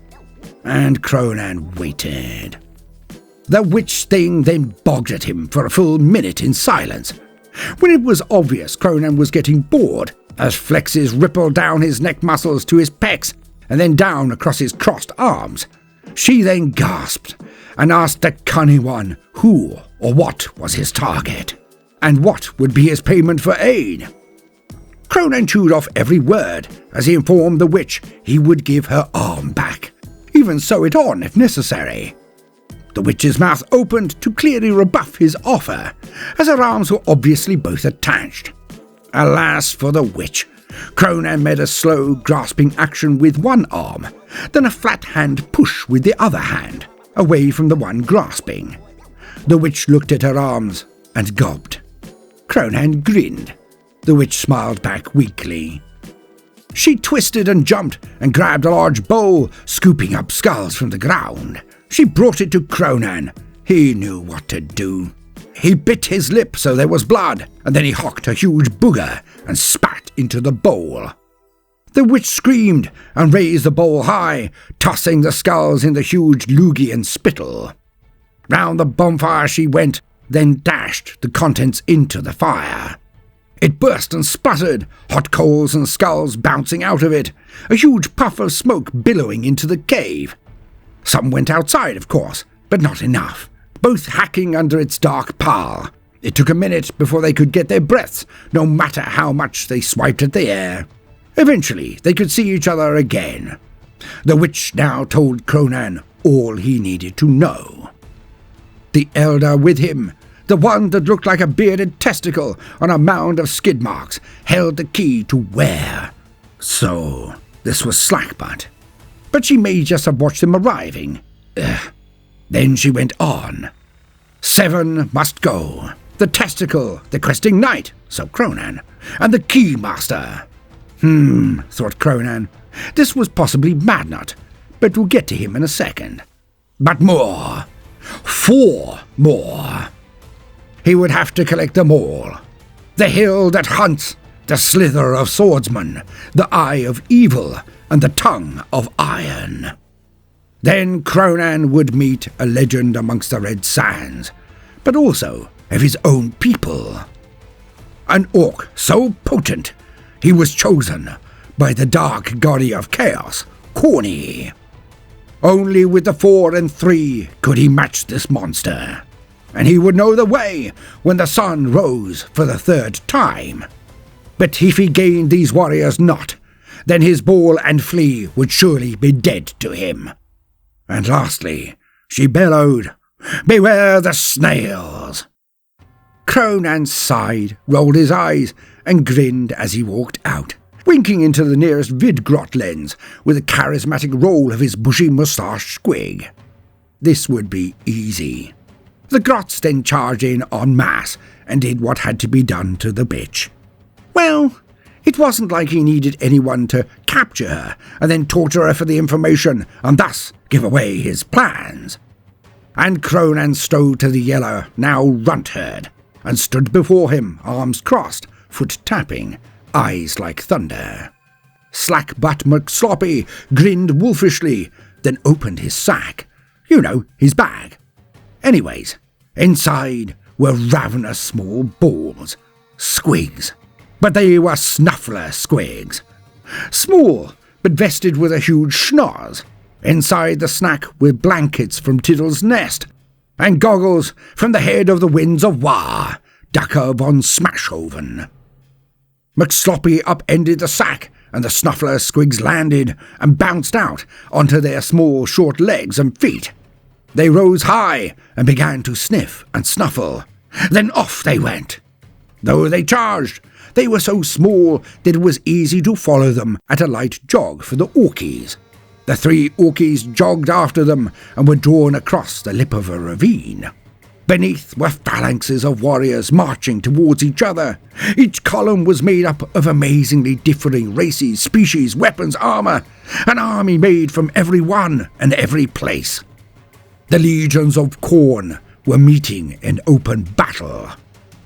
And Kronan waited. The witch thing then bogged at him for a full minute in silence. When it was obvious Kronan was getting bored, as flexes rippled down his neck muscles to his pecs and then down across his crossed arms, she then gasped and asked the Cunning One who or what was his target, and what would be his payment for aid. Kronan chewed off every word as he informed the witch he would give her arm back, even sew it on if necessary. The witch's mouth opened to clearly rebuff his offer, as her arms were obviously both attached. Alas for the witch, Kronan made a slow, grasping action with one arm, then a flat hand push with the other hand, away from the one grasping. The witch looked at her arms and gulped. Kronan grinned. The witch smiled back weakly. She twisted and jumped and grabbed a large bowl, scooping up skulls from the ground. She brought it to Kronan. He knew what to do. He bit his lip so there was blood, and then he hocked a huge booger and spat into the bowl. The witch screamed and raised the bowl high, tossing the skulls in the huge loogie and spittle. Round the bonfire she went, then dashed the contents into the fire. It burst and sputtered, hot coals and skulls bouncing out of it, a huge puff of smoke billowing into the cave. Some went outside, of course, but not enough, both hacking under its dark pall. It took a minute before they could get their breaths, no matter how much they swiped at the air. Eventually, they could see each other again. The witch now told Kronan all he needed to know. The elder with him, the one that looked like a bearded testicle on a mound of skid marks, held the key to where. So, this was Slackbutt. But she may just have watched him arriving. Then she went on. 7 must go. The testicle, the questing knight, so Kronan, and the keymaster. Thought Kronan. This was possibly Madnut, but we'll get to him in a second. But more. 4 more. He would have to collect them all. The hill that hunts, the slither of swordsman, the eye of evil, and the tongue of iron. Then Kronan would meet a legend amongst the Red Sands, but also of his own people. An orc so potent, he was chosen by the dark goddess of chaos, Khorne. Only with the 4 and 3 could he match this monster, and he would know the way when the sun rose for the 3rd time. But if he gained these warriors not, then his ball and flea would surely be dead to him. And lastly, she bellowed, "Beware the snails!" Kronan sighed, rolled his eyes, and grinned as he walked out, winking into the nearest vidgrot lens with a charismatic roll of his bushy moustache squig. This would be easy. The grots then charged in en masse and did what had to be done to the bitch. Well, it wasn't like he needed anyone to capture her and then torture her for the information and thus give away his plans. And Kronan strode to the yellow, now runt herd, and stood before him, arms crossed, foot tapping, eyes like thunder. Slackbutt McSloppy grinned wolfishly, then opened his sack. His bag. Anyways, inside were ravenous small balls, squigs. But they were snuffler squigs. Small, but vested with a huge schnoz. Inside the snack were blankets from Tiddles' nest, and goggles from the head of the winds of War, Dakka von Smashoven. McSloppy upended the sack, and the snuffler squigs landed and bounced out onto their small, short legs and feet. They rose high and began to sniff and snuffle. Then off they went. Though they charged, they were so small that it was easy to follow them at a light jog for the Orkies. The 3 Orkies jogged after them and were drawn across the lip of a ravine. Beneath were phalanxes of warriors marching towards each other. Each column was made up of amazingly differing races, species, weapons, armour, an army made from every one and every place. The legions of Khorne were meeting in open battle.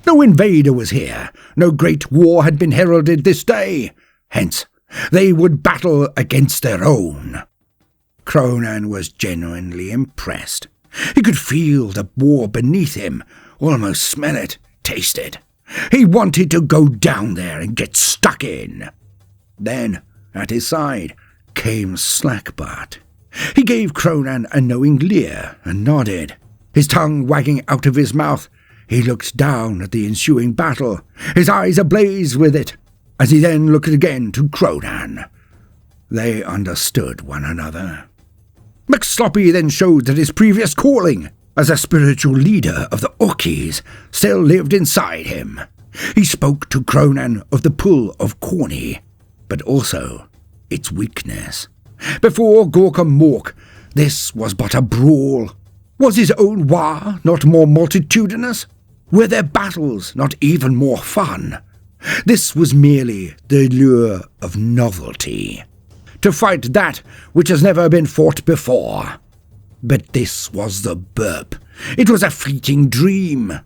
No invader was here, no great war had been heralded this day, hence they would battle against their own. Kronan was genuinely impressed. He could feel the war beneath him, almost smell it, taste it. He wanted to go down there and get stuck in. Then, at his side, came Slackbart. He gave Kronan a knowing leer and nodded. His tongue wagging out of his mouth, he looked down at the ensuing battle, his eyes ablaze with it, as he then looked again to Kronan. They understood one another. McSloppy then showed that his previous calling as a spiritual leader of the Orkies still lived inside him. He spoke to Kronan of the pull of Khorne, but also its weakness. Before Gorka Mork, this was but a brawl. Was his own war not more multitudinous? Were their battles not even more fun? This was merely the lure of novelty. To fight that which has never been fought before. But this was the BURP. It was a fleeting dream.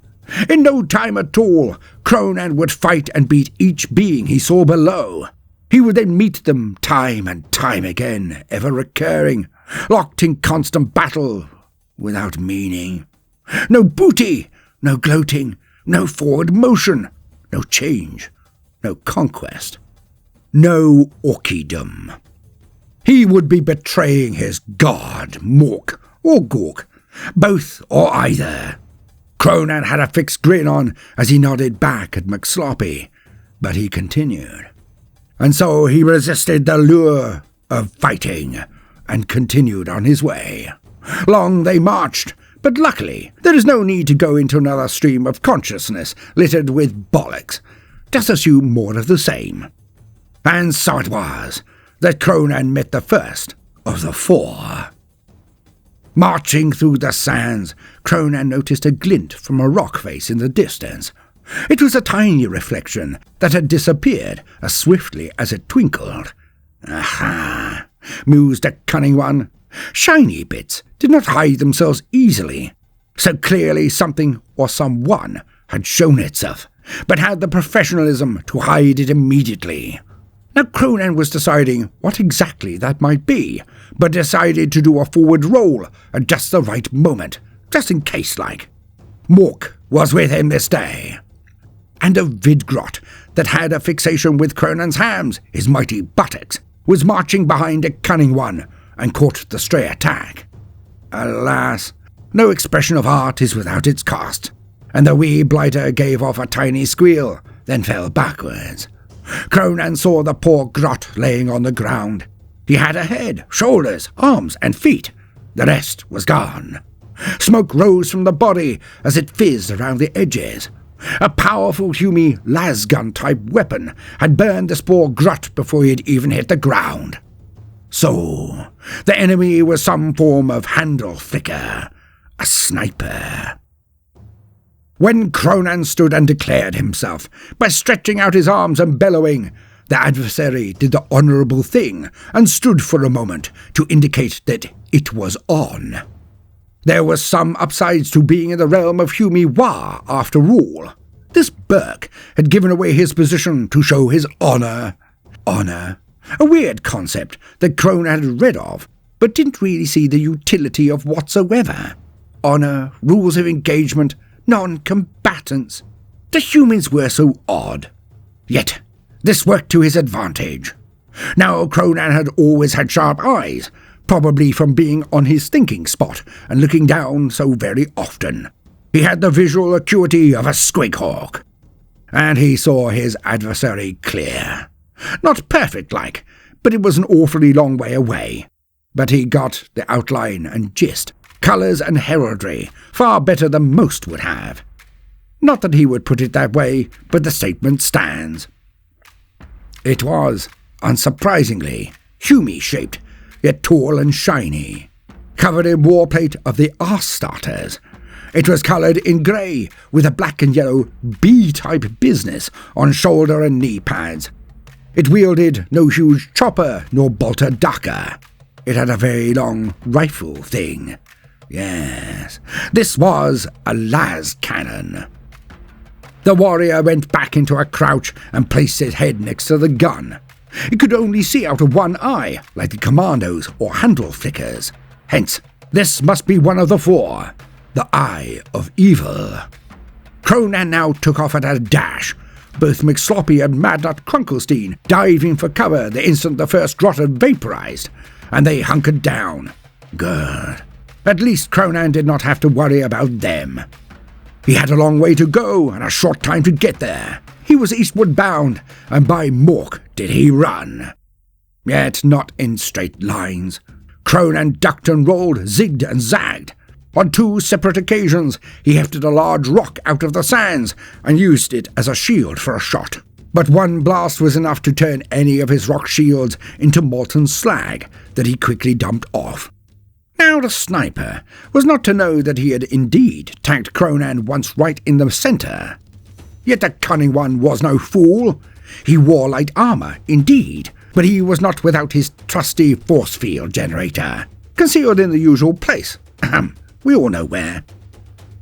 In no time at all, Kronan would fight and beat each being he saw below. He would then meet them time and time again, ever recurring, locked in constant battle, without meaning. No booty, no gloating, no forward motion, no change, no conquest, no Orkidom. He would be betraying his god, Mork, or Gork, both or either. Kronan had a fixed grin on as he nodded back at McSloppy, but he continued. And so he resisted the lure of fighting and continued on his way. Long they marched, but luckily there is no need to go into another stream of consciousness littered with bollocks. Just assume more of the same. And so it was that Kronan met the first of the 4. Marching through the sands, Kronan noticed a glint from a rock face in the distance. It was a tiny reflection that had disappeared as swiftly as it twinkled. Aha! Mused the cunning one. Shiny bits did not hide themselves easily. So clearly something or someone had shown itself, but had the professionalism to hide it immediately. Now Kronan was deciding what exactly that might be, but decided to do a forward roll at just the right moment, just in case like. Mork was with him this day. And a Vidgrot that had a fixation with Kronan's hams, his mighty buttocks, was marching behind a cunning one and caught the stray attack. Alas, no expression of art is without its cost, and the wee blighter gave off a tiny squeal, then fell backwards. Kronan saw the poor grot laying on the ground. He had a head, shoulders, arms, and feet. The rest was gone. Smoke rose from the body as it fizzed around the edges. A powerful Hume lasgun-type weapon had burned this poor grot before he had even hit the ground. So, the enemy was some form of handle flicker, a sniper. When Kronan stood and declared himself, by stretching out his arms and bellowing, the adversary did the honourable thing and stood for a moment to indicate that it was on. There was some upsides to being in the realm of Hume War, after all. This Burke had given away his position to show his honour. Honour. A weird concept that Kronan had read of, but didn't really see the utility of whatsoever. Honour, rules of engagement, non-combatants. The humans were so odd. Yet, this worked to his advantage. Now Kronan had always had sharp eyes, probably from being on his thinking spot and looking down so very often. He had the visual acuity of a squighawk, and he saw his adversary clear. Not perfect-like, but it was an awfully long way away. But he got the outline and gist, colours and heraldry, far better than most would have. Not that he would put it that way, but the statement stands. It was, unsurprisingly, Humi-shaped, yet tall and shiny, covered in warplate of the arse-starters. It was coloured in grey, with a black and yellow B-type business on shoulder and knee pads. It wielded no huge chopper nor bolter Dakka. It had a very long rifle thing. Yes, this was a las cannon. The warrior went back into a crouch and placed his head next to the gun. It could only see out of one eye, like the commandos or handle flickers. Hence, this must be one of the four, the Eye of Evil. Kronan now took off at a dash, both McSloppy and Madnut Krunkelstein diving for cover the instant the first grot had vaporized, and they hunkered down. Good. At least Kronan did not have to worry about them. He had a long way to go and a short time to get there. He was eastward bound, and by Mork did he run. Yet not in straight lines. Kronan ducked and rolled, zigged and zagged. On 2 separate occasions he hefted a large rock out of the sands and used it as a shield for a shot. But one blast was enough to turn any of his rock shields into molten slag that he quickly dumped off. Now the sniper was not to know that he had indeed tanked Kronan once right in the centre. Yet the cunning one was no fool. He wore light armour, indeed, but he was not without his trusty force field generator, concealed in the usual place. We all know where.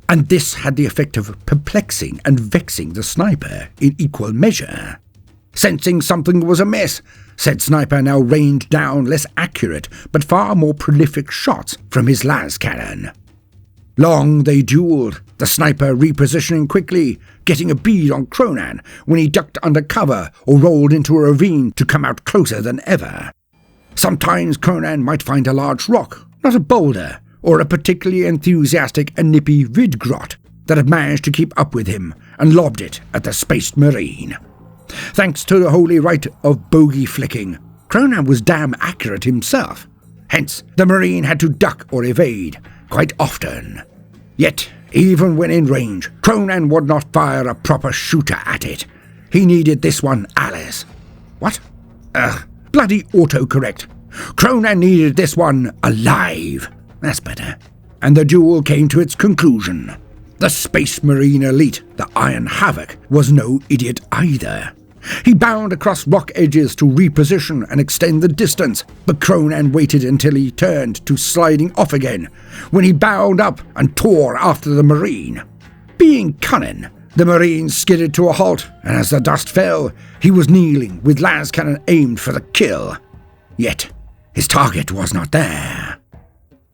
And this had the effect of perplexing and vexing the sniper in equal measure. Sensing something was amiss, said sniper now rained down less accurate but far more prolific shots from his las cannon. Long they duelled, the sniper repositioning quickly, getting a bead on Kronan when he ducked under cover or rolled into a ravine to come out closer than ever. Sometimes Kronan might find a large rock, not a boulder, or a particularly enthusiastic and nippy vidgrot that had managed to keep up with him and lobbed it at the spaced marine. Thanks to the holy rite of bogey flicking, Kronan was damn accurate himself. Hence, the marine had to duck or evade quite often. Yet, even when in range, Kronan would not fire a proper shooter at it. He needed this one, Alice. What? Bloody autocorrect. Kronan needed this one alive. That's better. And the duel came to its conclusion. The Space Marine elite, the Iron Havoc, was no idiot either. He bound across rock edges to reposition and extend the distance, but Kronan waited until he turned to sliding off again, when he bound up and tore after the Marine. Being cunning, the Marine skidded to a halt, and as the dust fell, he was kneeling with las cannon aimed for the kill. Yet, his target was not there.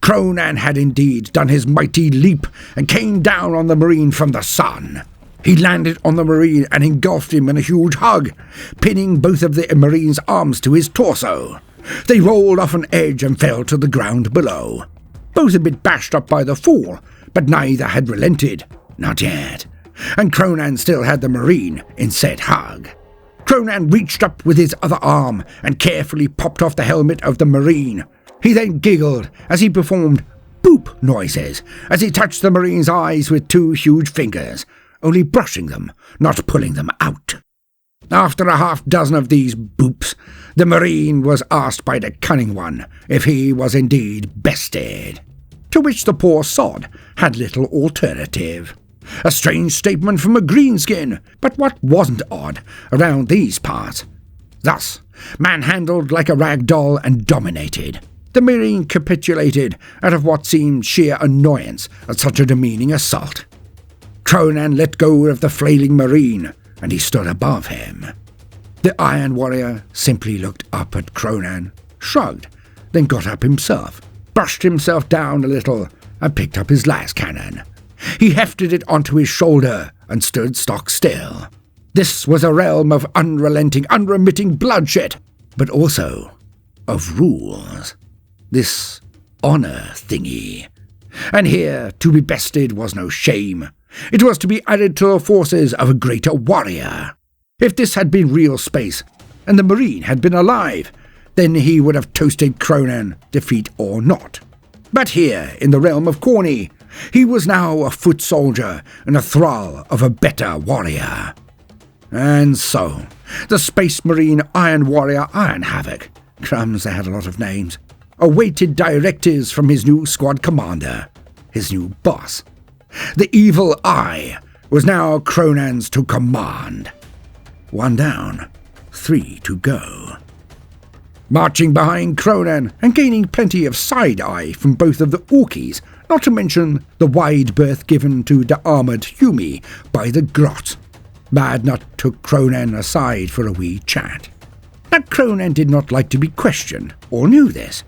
Kronan had indeed done his mighty leap and came down on the Marine from the sun. He landed on the Marine and engulfed him in a huge hug, pinning both of the Marine's arms to his torso. They rolled off an edge and fell to the ground below. Both a bit bashed up by the fall, but neither had relented. Not yet. And Kronan still had the Marine in said hug. Kronan reached up with his other arm and carefully popped off the helmet of the Marine. He then giggled as he performed boop noises as he touched the Marine's eyes with 2 huge fingers, only brushing them, not pulling them out. After a half-dozen of these boops, the Marine was asked by the cunning one if he was indeed bested, to which the poor sod had little alternative. A strange statement from a greenskin, but what wasn't odd around these parts? Thus, manhandled like a rag doll and dominated, the Marine capitulated out of what seemed sheer annoyance at such a demeaning assault. Kronan let go of the flailing Marine, and he stood above him. The Iron Warrior simply looked up at Kronan, shrugged, then got up himself, brushed himself down a little, and picked up his las cannon. He hefted it onto his shoulder and stood stock still. This was a realm of unrelenting, unremitting bloodshed, but also of rules. this honour thingy. And here, to be bested was no shame. It was to be added to the forces of a greater warrior. If this had been real space, and the Marine had been alive, then he would have toasted Kronan, defeat or not. But here, in the realm of Khorne, he was now a foot soldier and a thrall of a better warrior. And so, the Space Marine Iron Warrior Iron Havoc, crumbs, they had a lot of names, awaited directives from his new squad commander, his new boss. The Evil Eye was now Kronan's to command. 1 down, 3 to go. Marching behind Kronan and gaining plenty of side-eye from both of the Orkies, not to mention the wide berth given to the armoured Humi by the Grot. Madnut took Kronan aside for a wee chat. Now Kronan did not like to be questioned, or knew this,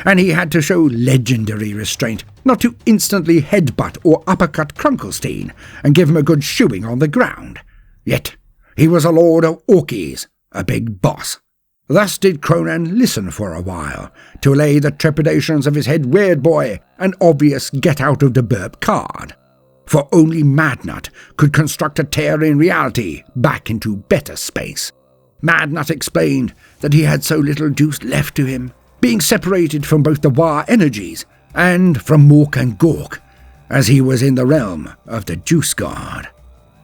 and he had to show legendary restraint not to instantly headbutt or uppercut Krunkelstein and give him a good shoeing on the ground. Yet he was a lord of Orkies, a big boss. Thus did Kronan listen for a while, to allay the trepidations of his head weird boy an obvious get-out-of-the-BURP card. For only Madnut could construct a tear in reality back into better space. Madnut explained that he had so little juice left to him, being separated from both the War energies and from Mork and Gork, as he was in the realm of the Juice God.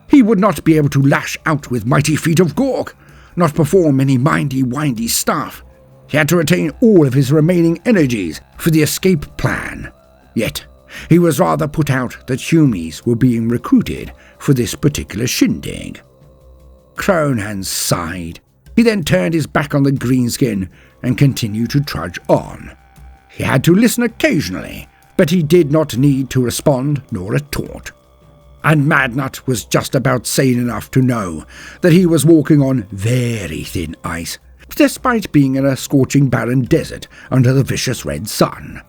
He would not be able to lash out with mighty feet of Gork, not perform any mindy-windy stuff. He had to retain all of his remaining energies for the escape plan. Yet, he was rather put out that Humies were being recruited for this particular shindig. Kronan sighed. He then turned his back on the greenskin and continued to trudge on. He had to listen occasionally, but he did not need to respond nor retort. And Madnut was just about sane enough to know that he was walking on very thin ice, despite being in a scorching barren desert under the vicious red sun.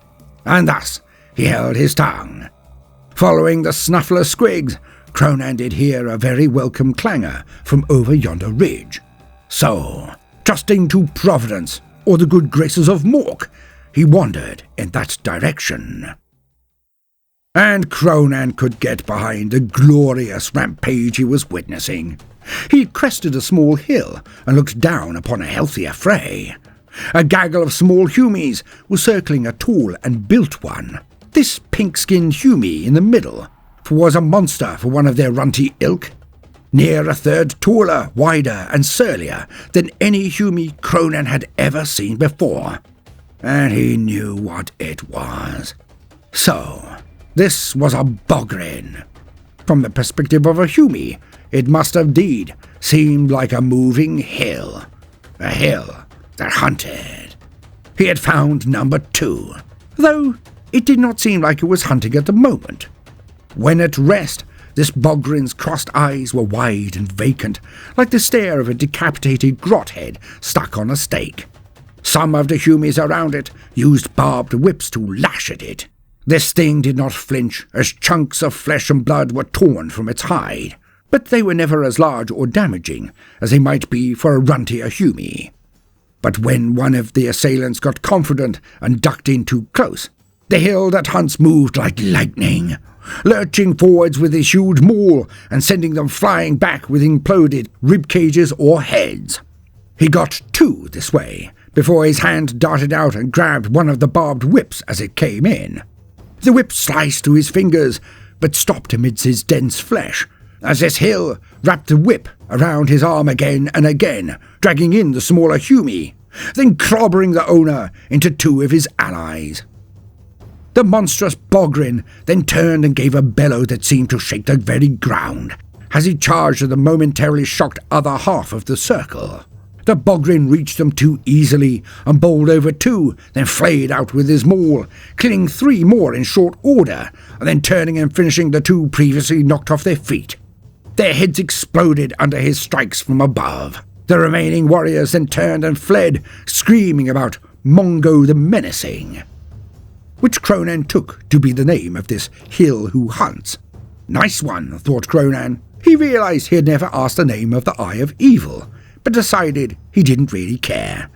And thus he held his tongue. Following the snuffler squigs, Kronan did hear a very welcome clangor from over yonder ridge. So, trusting to Providence or the good graces of Mork, he wandered in that direction. And Kronan could get behind the glorious rampage he was witnessing. He crested a small hill and looked down upon a healthy affray. A gaggle of small Humies was circling a tall and built one. This pink-skinned Humi in the middle was a monster for one of their runty ilk. Near a third taller, wider, and surlier than any Humi Kronan had ever seen before. And he knew what it was. So, this was a Bogrin. From the perspective of a Humi, it must indeed seemed like a moving hill. A hill that hunted. He had found number 2, though it did not seem like it was hunting at the moment. When at rest, this Bogrin's crossed eyes were wide and vacant, like the stare of a decapitated grot head stuck on a stake. Some of the Humies around it used barbed whips to lash at it. This thing did not flinch as chunks of flesh and blood were torn from its hide, but they were never as large or damaging as they might be for a runtier Humi. But when one of the assailants got confident and ducked in too close, the hill that hunts moved like lightning, lurching forwards with his huge maul and sending them flying back with imploded rib cages or heads. He got 2 this way, before his hand darted out and grabbed one of the barbed whips as it came in. The whip sliced through his fingers, but stopped amidst his dense flesh, as this hill wrapped the whip around his arm again and again, dragging in the smaller Humi, then clobbering the owner into 2 of his allies. The monstrous Bogrin then turned and gave a bellow that seemed to shake the very ground, as he charged at the momentarily shocked other half of the circle. The Bogrin reached them too easily and bowled over 2, then flayed out with his maul, killing 3 more in short order, and then turning and finishing the 2 previously knocked off their feet. Their heads exploded under his strikes from above. The remaining warriors then turned and fled, screaming about Mongo the Menacing, which Kronan took to be the name of this hill who hunts. Nice one, thought Kronan. He realized he had never asked the name of the Eye of Evil, but decided he didn't really care,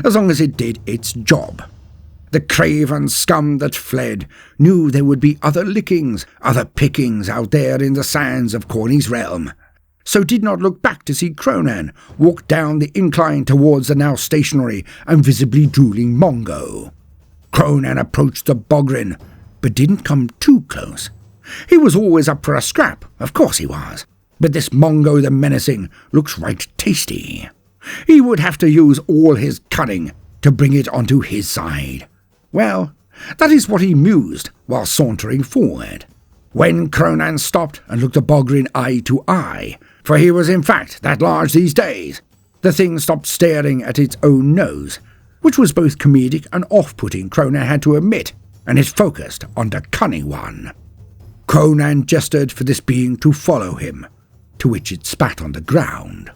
as long as it did its job. The craven scum that fled knew there would be other lickings, other pickings out there in the sands of Khorne's realm, so did not look back to see Kronan walk down the incline towards the now stationary and visibly drooling Mongo. Kronan approached the Bogrin, but didn't come too close. He was always up for a scrap, of course he was, but this Mongo the Menacing looks right tasty. He would have to use all his cunning to bring it onto his side. Well, that is what he mused while sauntering forward. When Kronan stopped and looked the Bogrin eye to eye, for he was in fact that large these days, the thing stopped staring at its own nose, which was both comedic and off-putting, Kronan had to admit, and it focused on the cunning one. Kronan gestured for this being to follow him, to which it spat on the ground.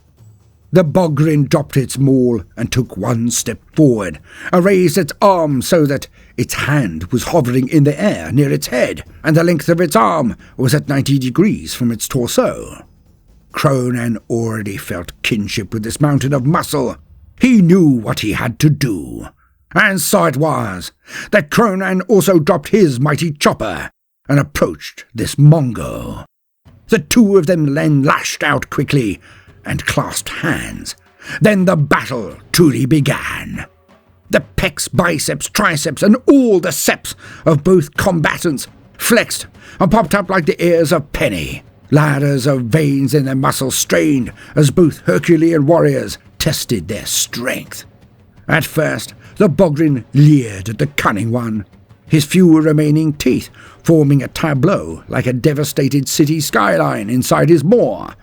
The Bogrin dropped its maul and took one step forward, and raised its arm so that its hand was hovering in the air near its head, and the length of its arm was at 90 degrees from its torso. Kronan already felt kinship with this mountain of muscle. He knew what he had to do. And so it was that Kronan also dropped his mighty chopper and approached this Mongo. The two of them then lashed out quickly and clasped hands. Then the battle truly began. The pecs, biceps, triceps, and all the seps of both combatants flexed and popped up like the ears of Penny. Ladders of veins in their muscles strained as both Herculean warriors tested their strength. At first, the Bogrin leered at the cunning one, his few remaining teeth forming a tableau like a devastated city skyline inside his maw.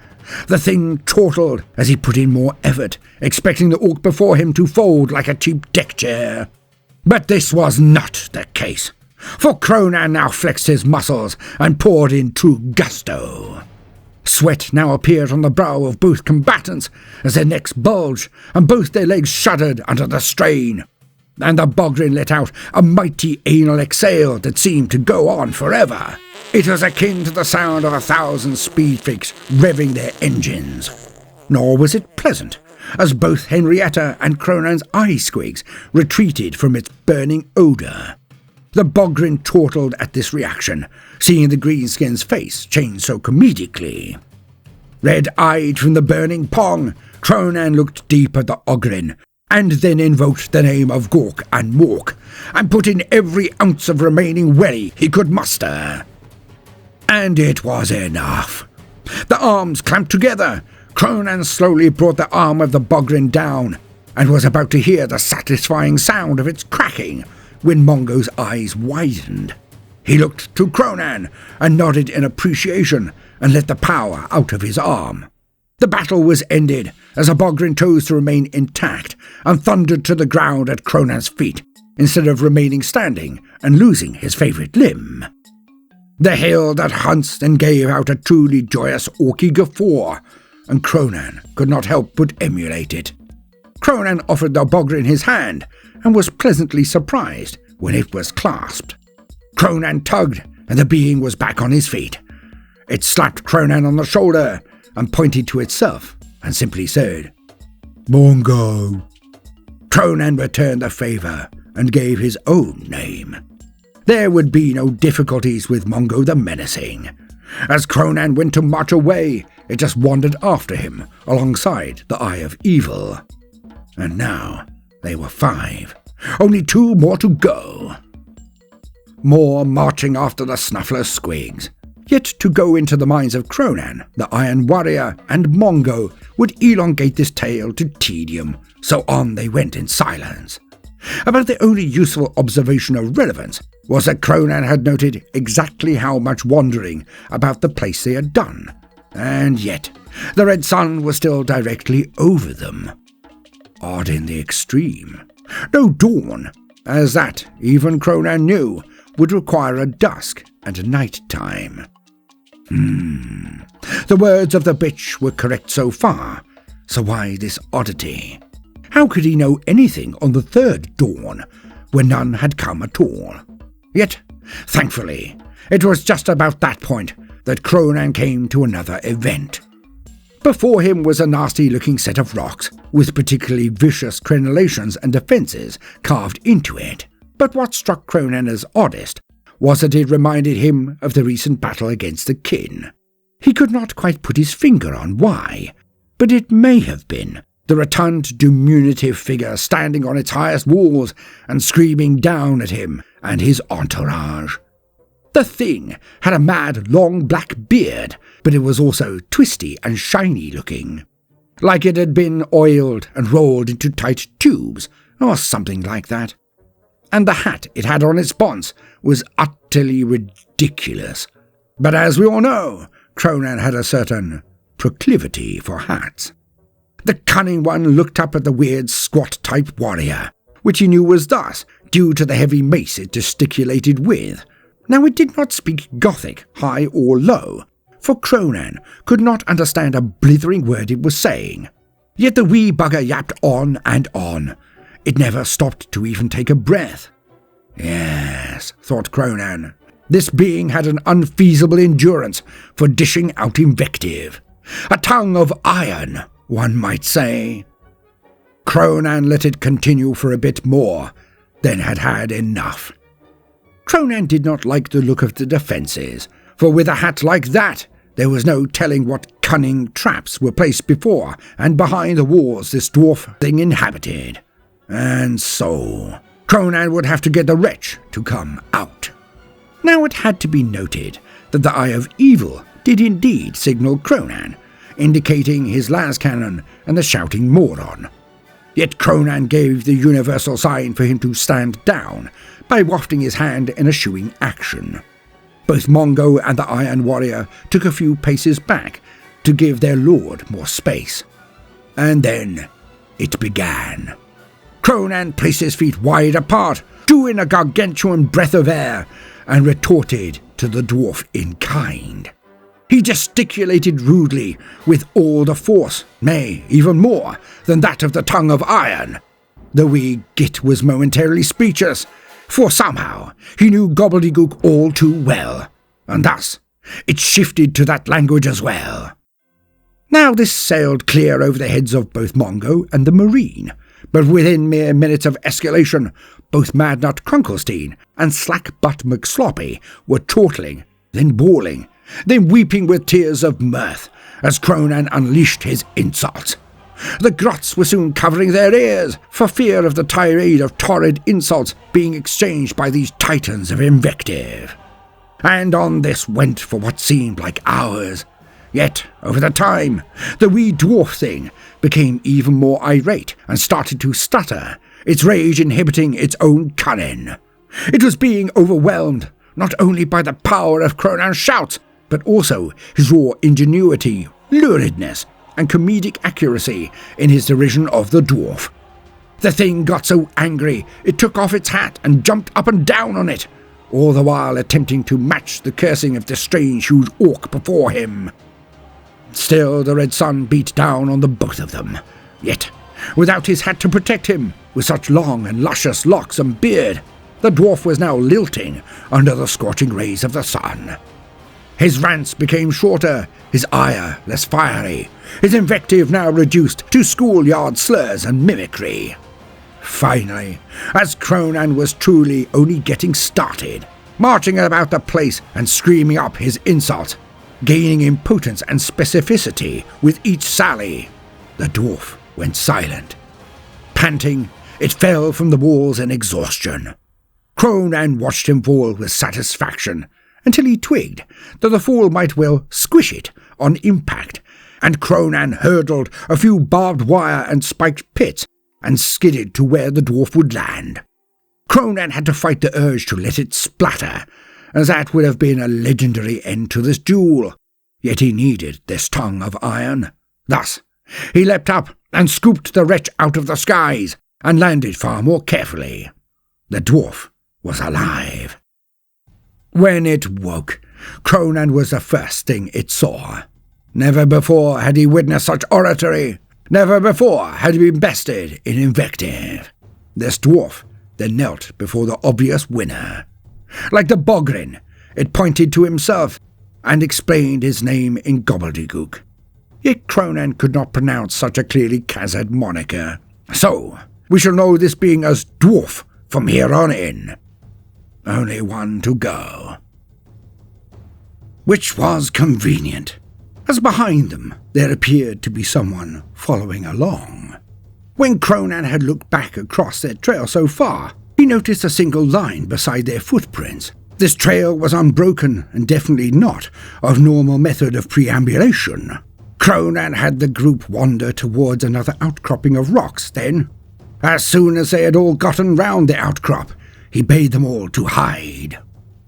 The thing chortled as he put in more effort, expecting the orc before him to fold like a cheap deck chair. But this was not the case, for Kronan now flexed his muscles and poured in true gusto. Sweat now appeared on the brow of both combatants as their necks bulged and both their legs shuddered under the strain, and the Bogrin let out a mighty anal exhale that seemed to go on forever. It was akin to the sound of 1,000 speed freaks revving their engines. Nor was it pleasant, as both Henrietta and Kronan's eye squigs retreated from its burning odour. The Bogrin chortled at this reaction, seeing the greenskin's face change so comedically. Red-eyed from the burning pong, Kronan looked deep at the Ogrin, and then invoked the name of Gork and Mork, and put in every ounce of remaining welly he could muster. And it was enough. The arms clamped together. Kronan slowly brought the arm of the Bogrin down, and was about to hear the satisfying sound of its cracking, when Mongo's eyes widened. He looked to Kronan, and nodded in appreciation, and let the power out of his arm. The battle was ended, as the Bogrin chose to remain intact, and thundered to the ground at Kronan's feet, instead of remaining standing and losing his favourite limb. The hail that hunts and gave out a truly joyous orky guffaw, and Kronan could not help but emulate it. Kronan offered the Bogrin his hand, and was pleasantly surprised when it was clasped. Kronan tugged, and the being was back on his feet. It slapped Kronan on the shoulder, and pointed to itself, and simply said, "Mongo." Kronan returned the favour, and gave his own name. There would be no difficulties with Mongo the Menacing. As Kronan went to march away, it just wandered after him, alongside the Eye of Evil. And now they were 5. Only 2 more to go. More marching after the Snuffler Squigs. Yet to go into the minds of Kronan, the Iron Warrior, and Mongo would elongate this tale to tedium, so on they went in silence. About the only useful observation of relevance was that Kronan had noted exactly how much wandering about the place they had done, and yet the red sun was still directly over them. Odd in the extreme. No dawn, as that, even Kronan knew, would require a dusk and a night time. The words of the bitch were correct so far, so why this oddity? How could he know anything on the 3rd dawn, when none had come at all? Yet, thankfully, it was just about that point that Kronan came to another event. Before him was a nasty-looking set of rocks, with particularly vicious crenellations and defences carved into it. But what struck Kronan as oddest was that it reminded him of the recent battle against the kin. He could not quite put his finger on why, but it may have been the rotund, diminutive figure standing on its highest walls and screaming down at him and his entourage. The thing had a mad, long black beard, but it was also twisty and shiny-looking, like it had been oiled and rolled into tight tubes, or something like that. And the hat it had on its sponge was utterly ridiculous. But as we all know, Kronan had a certain proclivity for hats. The cunning one looked up at the weird squat-type warrior, which he knew was thus, due to the heavy mace it gesticulated with. Now it did not speak Gothic, high or low, for Kronan could not understand a blithering word it was saying. Yet the wee bugger yapped on and on. It never stopped to even take a breath. Yes, thought Kronan, this being had an unfeasible endurance for dishing out invective. A tongue of iron, one might say. Kronan let it continue for a bit more, then had had enough. Kronan did not like the look of the defences, for with a hat like that, there was no telling what cunning traps were placed before and behind the walls this dwarf thing inhabited. And so, Kronan would have to get the wretch to come out. Now it had to be noted that the Eye of Evil did indeed signal Kronan, indicating his las cannon and the shouting moron. Yet Kronan gave the universal sign for him to stand down by wafting his hand in a shooing action. Both Mongo and the Iron Warrior took a few paces back to give their lord more space. And then it began. Kronan placed his feet wide apart, drew in a gargantuan breath of air, and retorted to the dwarf in kind. He gesticulated rudely with all the force, nay, even more, than that of the tongue of iron. The wee git was momentarily speechless, for somehow he knew gobbledygook all too well, and thus it shifted to that language as well. Now this sailed clear over the heads of both Mongo and the Marine, but within mere minutes of escalation, both Madnut Krunkelstein and Slack-Butt McSloppy were chortling, then bawling, then weeping with tears of mirth, as Kronan unleashed his insults. The grots were soon covering their ears, for fear of the tirade of torrid insults being exchanged by these titans of invective. And on this went for what seemed like hours. Yet, over the time, the wee dwarf thing became even more irate and started to stutter, its rage inhibiting its own cunning. It was being overwhelmed, not only by the power of Kronan's shouts, but also his raw ingenuity, luridness, and comedic accuracy in his derision of the dwarf. The thing got so angry it took off its hat and jumped up and down on it, all the while attempting to match the cursing of the strange-hued orc before him. Still the red sun beat down on the both of them, yet, without his hat to protect him, with such long and luscious locks and beard, the dwarf was now lilting under the scorching rays of the sun. His rants became shorter, his ire less fiery, his invective now reduced to schoolyard slurs and mimicry. Finally, as Kronan was truly only getting started, marching about the place and screaming up his insults, gaining impotence and specificity with each sally, the dwarf went silent. Panting, it fell from the walls in exhaustion. Kronan watched him fall with satisfaction, until he twigged that the fool might well squish it on impact, and Kronan hurdled a few barbed wire and spiked pits and skidded to where the dwarf would land. Kronan had to fight the urge to let it splatter, as that would have been a legendary end to this duel, yet he needed this tongue of iron. Thus, he leapt up and scooped the wretch out of the skies, and landed far more carefully. The dwarf was alive. When it woke, Kronan was the first thing it saw. Never before had he witnessed such oratory. Never before had he been bested in invective. This dwarf then knelt before the obvious winner. Like the Bogrin, it pointed to himself and explained his name in gobbledygook. Yet Kronan could not pronounce such a clearly Khazad moniker. So, we shall know this being as Dwarf from here on in. Only one to go. Which was convenient, as behind them there appeared to be someone following along. When Kronan had looked back across their trail so far, he noticed a single line beside their footprints. This trail was unbroken and definitely not of normal method of preambulation. Kronan had the group wander towards another outcropping of rocks. Then, as soon as they had all gotten round the outcrop, he bade them all to hide.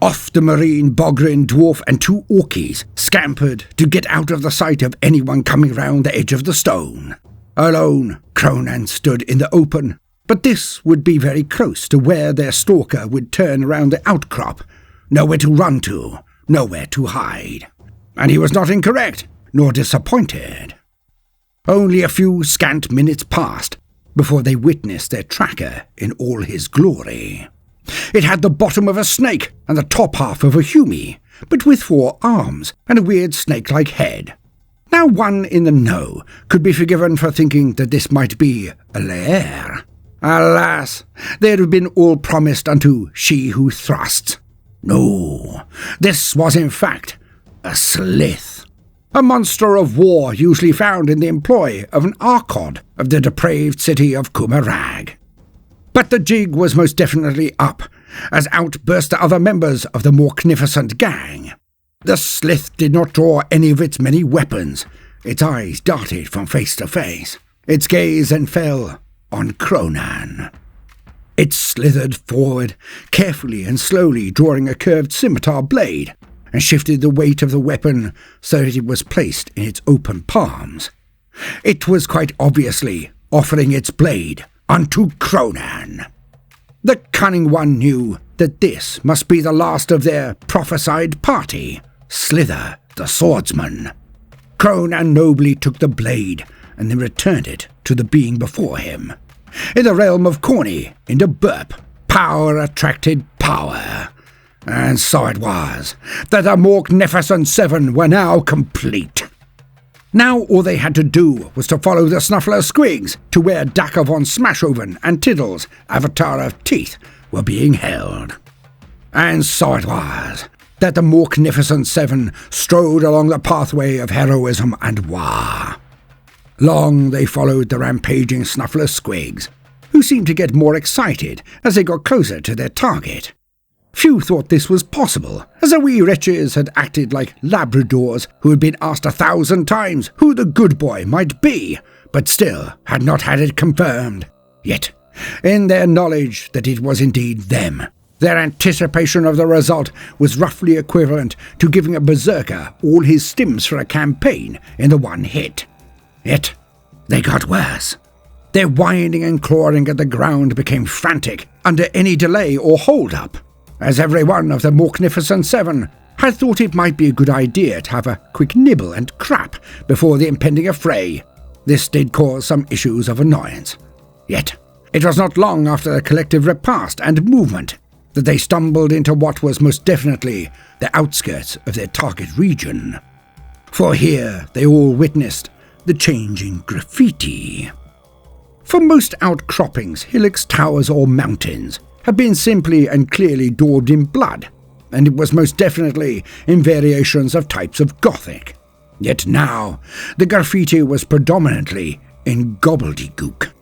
Off the marine bogrin dwarf and 2 orkies scampered to get out of the sight of anyone coming round the edge of the stone. Alone, Kronan stood in the open, but this would be very close to where their stalker would turn around the outcrop. Nowhere to run to, nowhere to hide. And he was not incorrect, nor disappointed. Only a few scant minutes passed before they witnessed their tracker in all his glory. It had the bottom of a snake and the top half of a humy, but with 4 arms and a weird snake-like head. Now one in the know could be forgiven for thinking that this might be a lair. Alas, they had been all promised unto she who thrusts. No, this was in fact a slith, a monster of war usually found in the employ of an archod of the depraved city of Kumarag. But the jig was most definitely up, as out burst the other members of the Morknificent gang. The slith did not draw any of its many weapons. Its eyes darted from face to face. Its gaze then fell on Kronan. It slithered forward, carefully and slowly drawing a curved scimitar blade, and shifted the weight of the weapon so that it was placed in its open palms. It was quite obviously offering its blade unto Kronan. The cunning one knew that this must be the last of their prophesied party, Slither the swordsman. Kronan nobly took the blade and then returned it to the being before him. In the realm of Khorne, in the BURP, power attracted power. And so it was that the Morknificent 7 were now complete. Now all they had to do was to follow the Snuffler Squigs to where Dakka von Smashoven and Tiddles, Avatar of Teeth, were being held. And so it was that the Morknificent 7 strode along the pathway of heroism and war. Long they followed the rampaging Snuffler Squigs, who seemed to get more excited as they got closer to their target. Few thought this was possible, as the wee wretches had acted like Labradors who had been asked 1,000 times who the good boy might be, but still had not had it confirmed. Yet, in their knowledge that it was indeed them, their anticipation of the result was roughly equivalent to giving a berserker all his stims for a campaign in the one hit. Yet, they got worse. Their whining and clawing at the ground became frantic under any delay or hold-up, as every one of the Morknificent 7 had thought it might be a good idea to have a quick nibble and crap before the impending affray. This did cause some issues of annoyance. Yet, it was not long after the collective repast and movement that they stumbled into what was most definitely the outskirts of their target region. For here they all witnessed the changing graffiti. For most outcroppings, hillocks, towers or mountains had been simply and clearly daubed in blood, and it was most definitely in variations of types of Gothic. Yet now, the graffiti was predominantly in gobbledygook.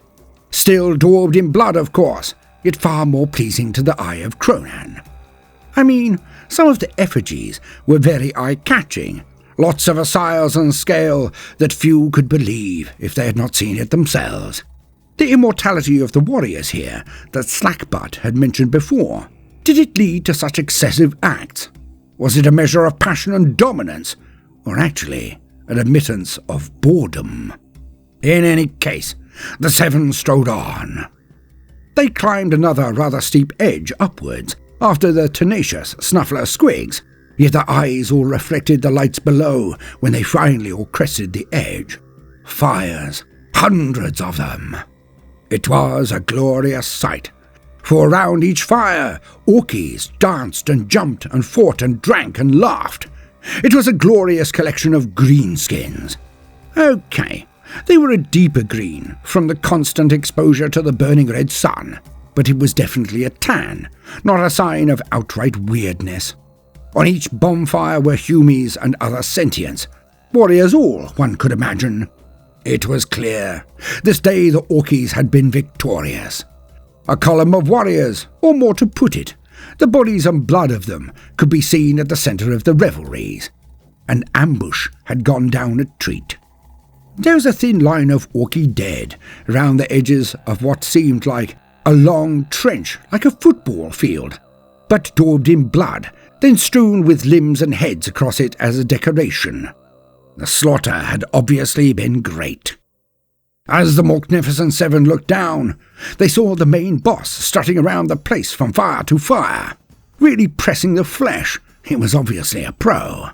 Still daubed in blood, of course, yet far more pleasing to the eye of Kronan. I mean, some of the effigies were very eye-catching, lots of a size and scale that few could believe if they had not seen it themselves. The immortality of the warriors here that Slackbutt had mentioned before, did it lead to such excessive acts? Was it a measure of passion and dominance, or actually an admittance of boredom? In any case, the 7 strode on. They climbed another rather steep edge upwards after the tenacious Snuffler Squigs, yet their eyes all reflected the lights below when they finally all crested the edge. Fires, hundreds of them. It was a glorious sight, for around each fire, orkies danced and jumped and fought and drank and laughed. It was a glorious collection of greenskins. Okay, they were a deeper green from the constant exposure to the burning red sun, but it was definitely a tan, not a sign of outright weirdness. On each bonfire were humies and other sentients, warriors all, one could imagine. It was clear. This day the Orkies had been victorious. A column of warriors, or more to put it, the bodies and blood of them could be seen at the centre of the revelries. An ambush had gone down a treat. There was a thin line of Orky dead around the edges of what seemed like a long trench, like a football field, but daubed in blood, then strewn with limbs and heads across it as a decoration. The slaughter had obviously been great. As the Morknificent Seven looked down, they saw the main boss strutting around the place from fire to fire, really pressing the flesh. He was obviously a pro.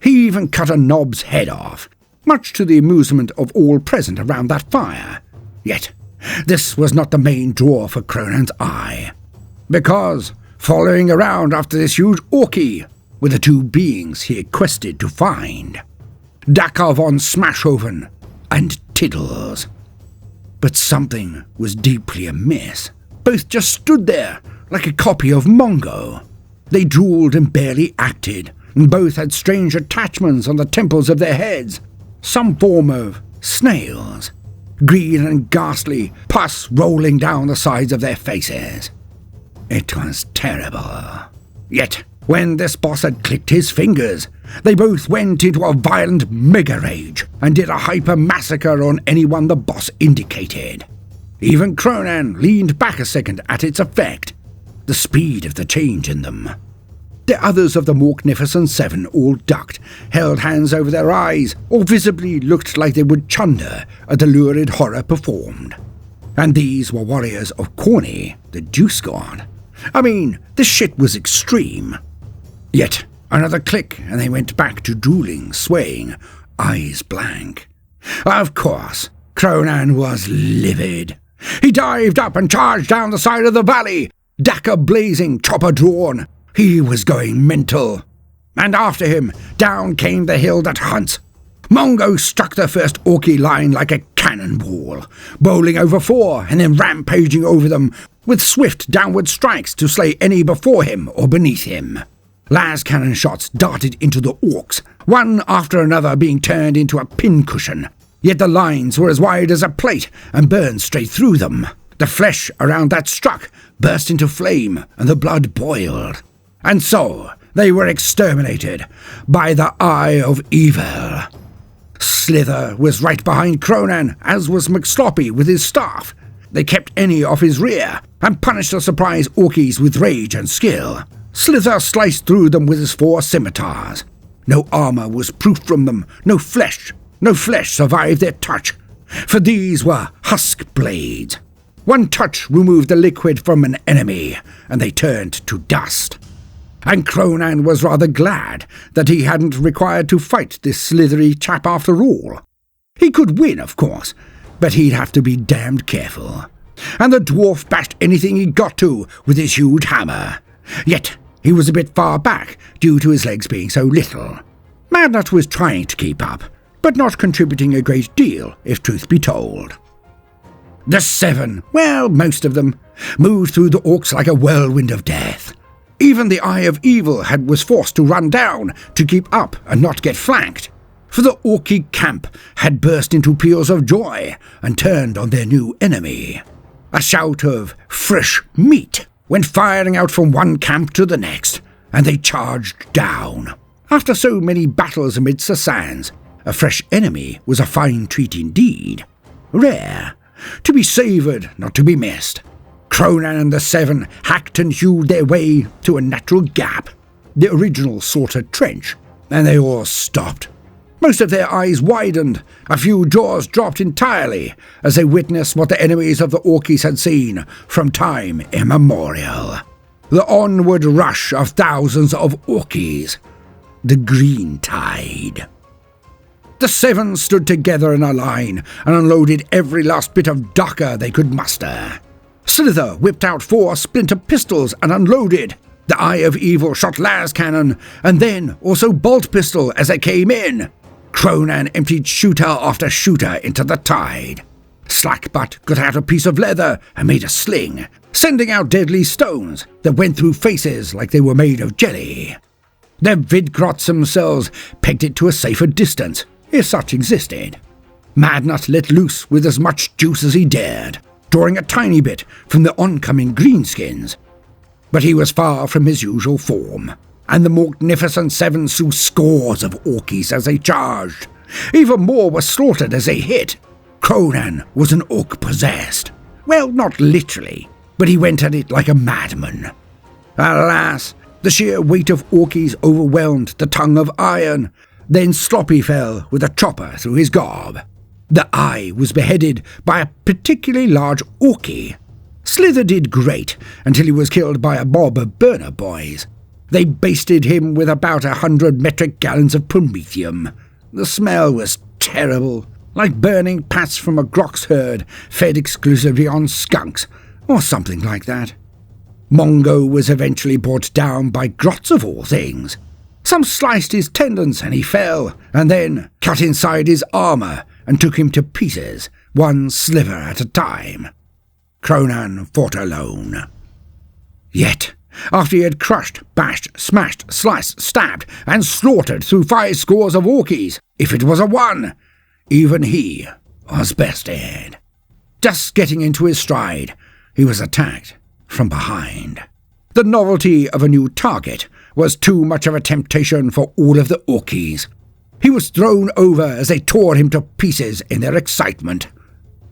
He even cut a knob's head off, much to the amusement of all present around that fire. Yet, this was not the main draw for Kronan's eye, because, following around after this huge Orky, were the two beings he had quested to find. Dakka von Smashoven and Tiddles. But something was deeply amiss. Both just stood there, like a copy of Mongo. They drooled and barely acted, and both had strange attachments on the temples of their heads, some form of snails, green and ghastly, pus rolling down the sides of their faces. It was terrible. Yet, when this boss had clicked his fingers, they both went into a violent mega-rage and did a hyper-massacre on anyone the boss indicated. Even Kronan leaned back a second at its effect, the speed of the change in them. The others of the Morknificent Seven all ducked, held hands over their eyes, or visibly looked like they would chunder at the lurid horror performed. And these were warriors of Khorne, the Juice God. I mean, this shit was extreme. Yet another click, and they went back to drooling, swaying, eyes blank. Of course, Kronan was livid. He dived up and charged down the side of the valley, Dakka blazing, chopper drawn. He was going mental. And after him, down came the hill that hunts. Mongo struck the first Orky line like a cannonball, bowling over four and then rampaging over them with swift downward strikes to slay any before him or beneath him. Las cannon shots darted into the orcs, one after another being turned into a pincushion. Yet the lines were as wide as a plate and burned straight through them. The flesh around that struck burst into flame and the blood boiled. And so they were exterminated by the Eye of Evil. Slither was right behind Kronan, as was McSloppy with his staff. They kept any off his rear and punished the surprise Orkies with rage and skill. Slither sliced through them with his 4 scimitars. No armor was proof from them, no flesh survived their touch, for these were husk blades. One touch removed the liquid from an enemy, and they turned to dust. And Kronan was rather glad that he hadn't required to fight this slithery chap after all. He could win, of course, but he'd have to be damned careful. And the dwarf bashed anything he got to with his huge hammer. Yet he was a bit far back due to his legs being so little. Madnut was trying to keep up, but not contributing a great deal, if truth be told. The 7, well, most of them, moved through the orcs like a whirlwind of death. Even the Eye of Evil was forced to run down to keep up and not get flanked, for the Orky camp had burst into peals of joy and turned on their new enemy. A shout of fresh meat went firing out from one camp to the next, and they charged down. After so many battles amidst the sands, a fresh enemy was a fine treat indeed. Rare, to be savoured, not to be missed. Kronan and the 7 hacked and hewed their way to a natural gap, the original Slaughter Trench, and they all stopped. Most of their eyes widened, a few jaws dropped entirely as they witnessed what the enemies of the Orkies had seen from time immemorial. The onward rush of thousands of Orkies. The Green Tide. The 7 stood together in a line and unloaded every last bit of Dakka they could muster. Slither whipped out 4 splinter pistols and unloaded. The Eye of Evil shot las cannon, and then also bolt pistol as they came in. Kronan emptied shooter after shooter into the tide. Slackbutt got out a piece of leather and made a sling, sending out deadly stones that went through faces like they were made of jelly. Their vidgrots themselves pegged it to a safer distance, if such existed. Madnut let loose with as much juice as he dared, drawing a tiny bit from the oncoming greenskins. But he was far from his usual form, and the Morknificent Seven slew scores of orkies as they charged. Even more were slaughtered as they hit. Kronan was an orc possessed. Well, not literally, but he went at it like a madman. Alas, the sheer weight of orkies overwhelmed the tongue of iron. Then Sloppy fell with a chopper through his gob. The eye was beheaded by a particularly large orkie. Slither did great until he was killed by a mob of burner boys. They basted him with about 100 metric gallons of promethium. The smell was terrible, like burning pats from a grox herd fed exclusively on skunks, or something like that. Mongo was eventually brought down by grots of all things. Some sliced his tendons and he fell, and then cut inside his armour and took him to pieces, one sliver at a time. Kronan fought alone. Yet, after he had crushed, bashed, smashed, sliced, stabbed, and slaughtered through 5 scores of orkies, if it was a 1, even he was bested. Just getting into his stride, he was attacked from behind. The novelty of a new target was too much of a temptation for all of the orkies. He was thrown over as they tore him to pieces in their excitement.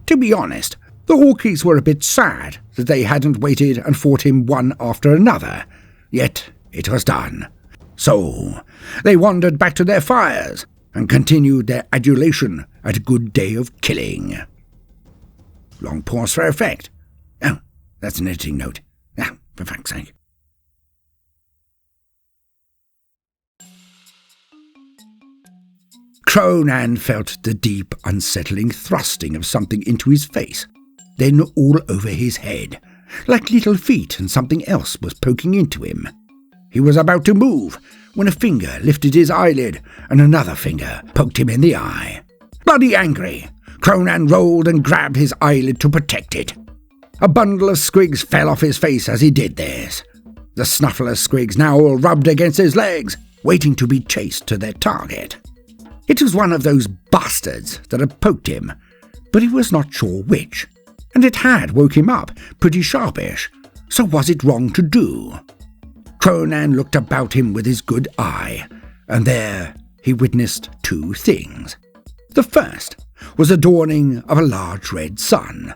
To be honest, the orkies were a bit sad that they hadn't waited and fought him one after another, yet it was done. So they wandered back to their fires and continued their adulation at a good day of killing. Long pause for effect. Oh, that's an editing note. Ah, for fuck's sake. Kronan felt the deep, unsettling thrusting of something into his face, then all over his head, like little feet, and something else was poking into him. He was about to move when a finger lifted his eyelid and another finger poked him in the eye. Bloody angry, Kronan rolled and grabbed his eyelid to protect it. A bundle of squigs fell off his face as he did this. The snuffler squigs now all rubbed against his legs, waiting to be chased to their target. It was one of those bastards that had poked him, but he was not sure which, and it had woke him up pretty sharpish, so was it wrong to do? Kronan looked about him with his good eye, and there he witnessed 2 things. The first was the dawning of a large red sun.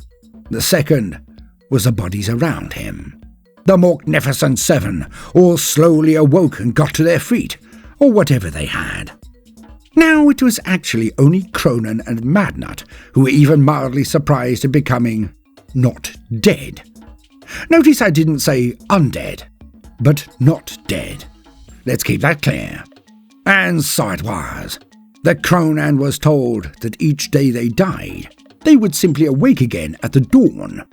The second was the bodies around him. The Morknificent Seven all slowly awoke and got to their feet, or whatever they had. Now it was actually only Kronan and Madnut who were even mildly surprised at becoming not dead. Notice I didn't say undead, but not dead. Let's keep that clear. And so it was that Kronan was told that each day they died, they would simply awake again at the dawn.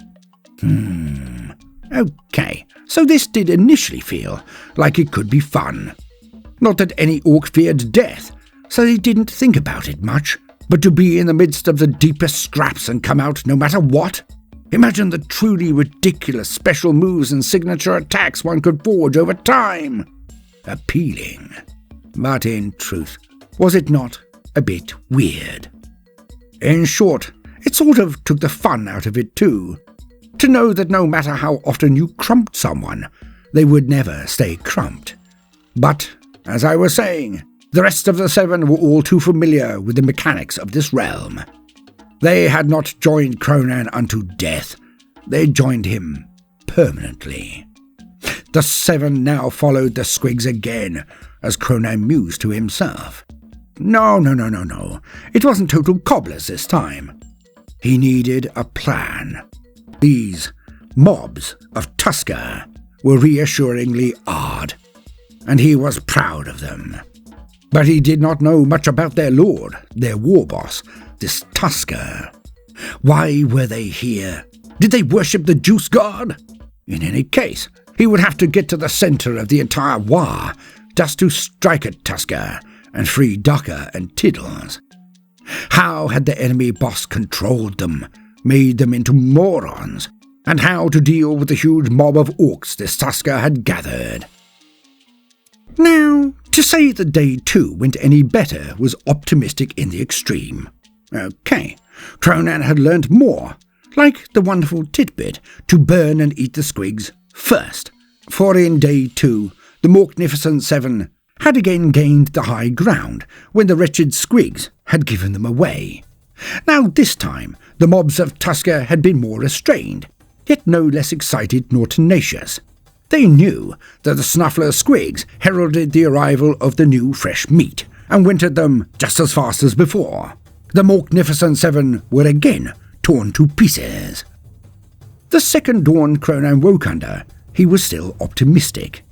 Okay, so this did initially feel like it could be fun. Not that any orc feared death, so they didn't think about it much, but to be in the midst of the deepest scraps and come out no matter what? Imagine the truly ridiculous special moves and signature attacks one could forge over time. Appealing. But in truth, was it not a bit weird? In short, it sort of took the fun out of it too. To know that no matter how often you crumped someone, they would never stay crumped. But, as I was saying, the rest of the 7 were all too familiar with the mechanics of this realm. They had not joined Kronan unto death. They joined him permanently. The 7 now followed the squigs again, as Kronan mused to himself. No. It wasn't total cobblers this time. He needed a plan. These mobs of Tusker were reassuringly odd, and he was proud of them. But he did not know much about their lord, their war boss, this Tusker. Why were they here? Did they worship the juice god? In any case, he would have to get to the center of the entire war just to strike at Tusker and free Dakka and Tiddles. How had the enemy boss controlled them, made them into morons, and how to deal with the huge mob of orcs this Tusker had gathered. Now, to say that day 2 went any better was optimistic in the extreme. Okay, Kronan had learnt more, like the wonderful tidbit to burn and eat the squigs first, for in day 2 the Morknificent 7 had again gained the high ground when the wretched squigs had given them away. Now this time the mobs of Tusker had been more restrained, yet no less excited nor tenacious. They knew that the Snuffler squigs heralded the arrival of the new fresh meat, and went at them just as fast as before. The Morknificent 7 were again torn to pieces. The second dawn Kronan woke under, he was still optimistic.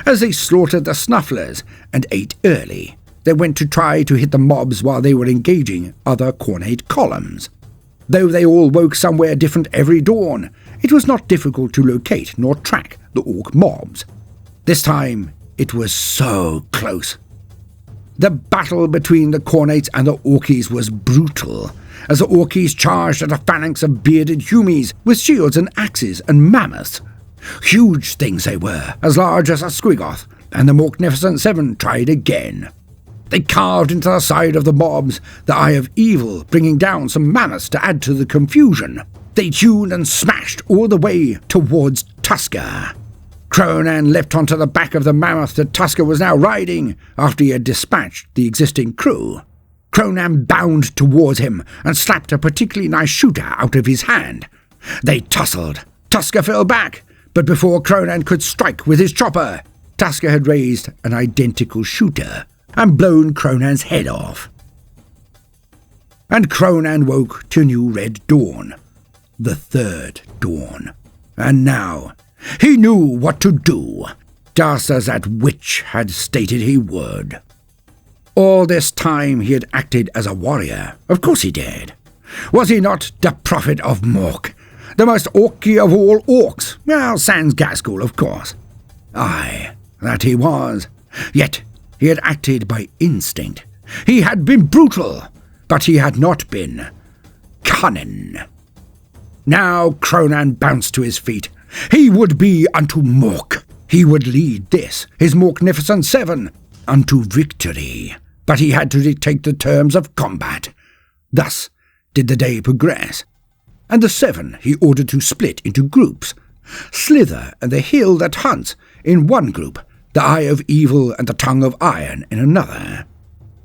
As they slaughtered the Snufflers and ate early, they went to try to hit the mobs while they were engaging other Khornate columns. Though they all woke somewhere different every dawn, it was not difficult to locate nor track the orc mobs. This time it was so close. The battle between the Khornates and the Orkies was brutal, as the Orkies charged at a phalanx of bearded humies with shields and axes and mammoths. Huge things they were, as large as a squigoth, and the Morknificent 7 tried again. They carved into the side of the mobs, the Eye of Evil bringing down some mammoths to add to the confusion. They tuned and smashed all the way towards Tusker. Kronan leapt onto the back of the mammoth that Tusker was now riding after he had dispatched the existing crew. Kronan bounded towards him and slapped a particularly nice shooter out of his hand. They tussled. Tusker fell back, but before Kronan could strike with his chopper, Tusker had raised an identical shooter and blown Kronan's head off. And Kronan woke to new red dawn, the third dawn. And now he knew what to do, just as that witch had stated he would. All this time he had acted as a warrior. Of course he did. Was he not the prophet of Mork, the most orky of all orcs? Well, sans Gaskell, of course. Aye, that he was. Yet he had acted by instinct. He had been brutal, but he had not been cunning. Now Kronan bounced to his feet. He would be unto Mork. He would lead this, his Morknificent 7, unto victory. But he had to dictate the terms of combat. Thus did the day progress, and the 7 he ordered to split into groups. Slither and the Hill that hunts in one group, the Eye of Evil and the Tongue of Iron in another.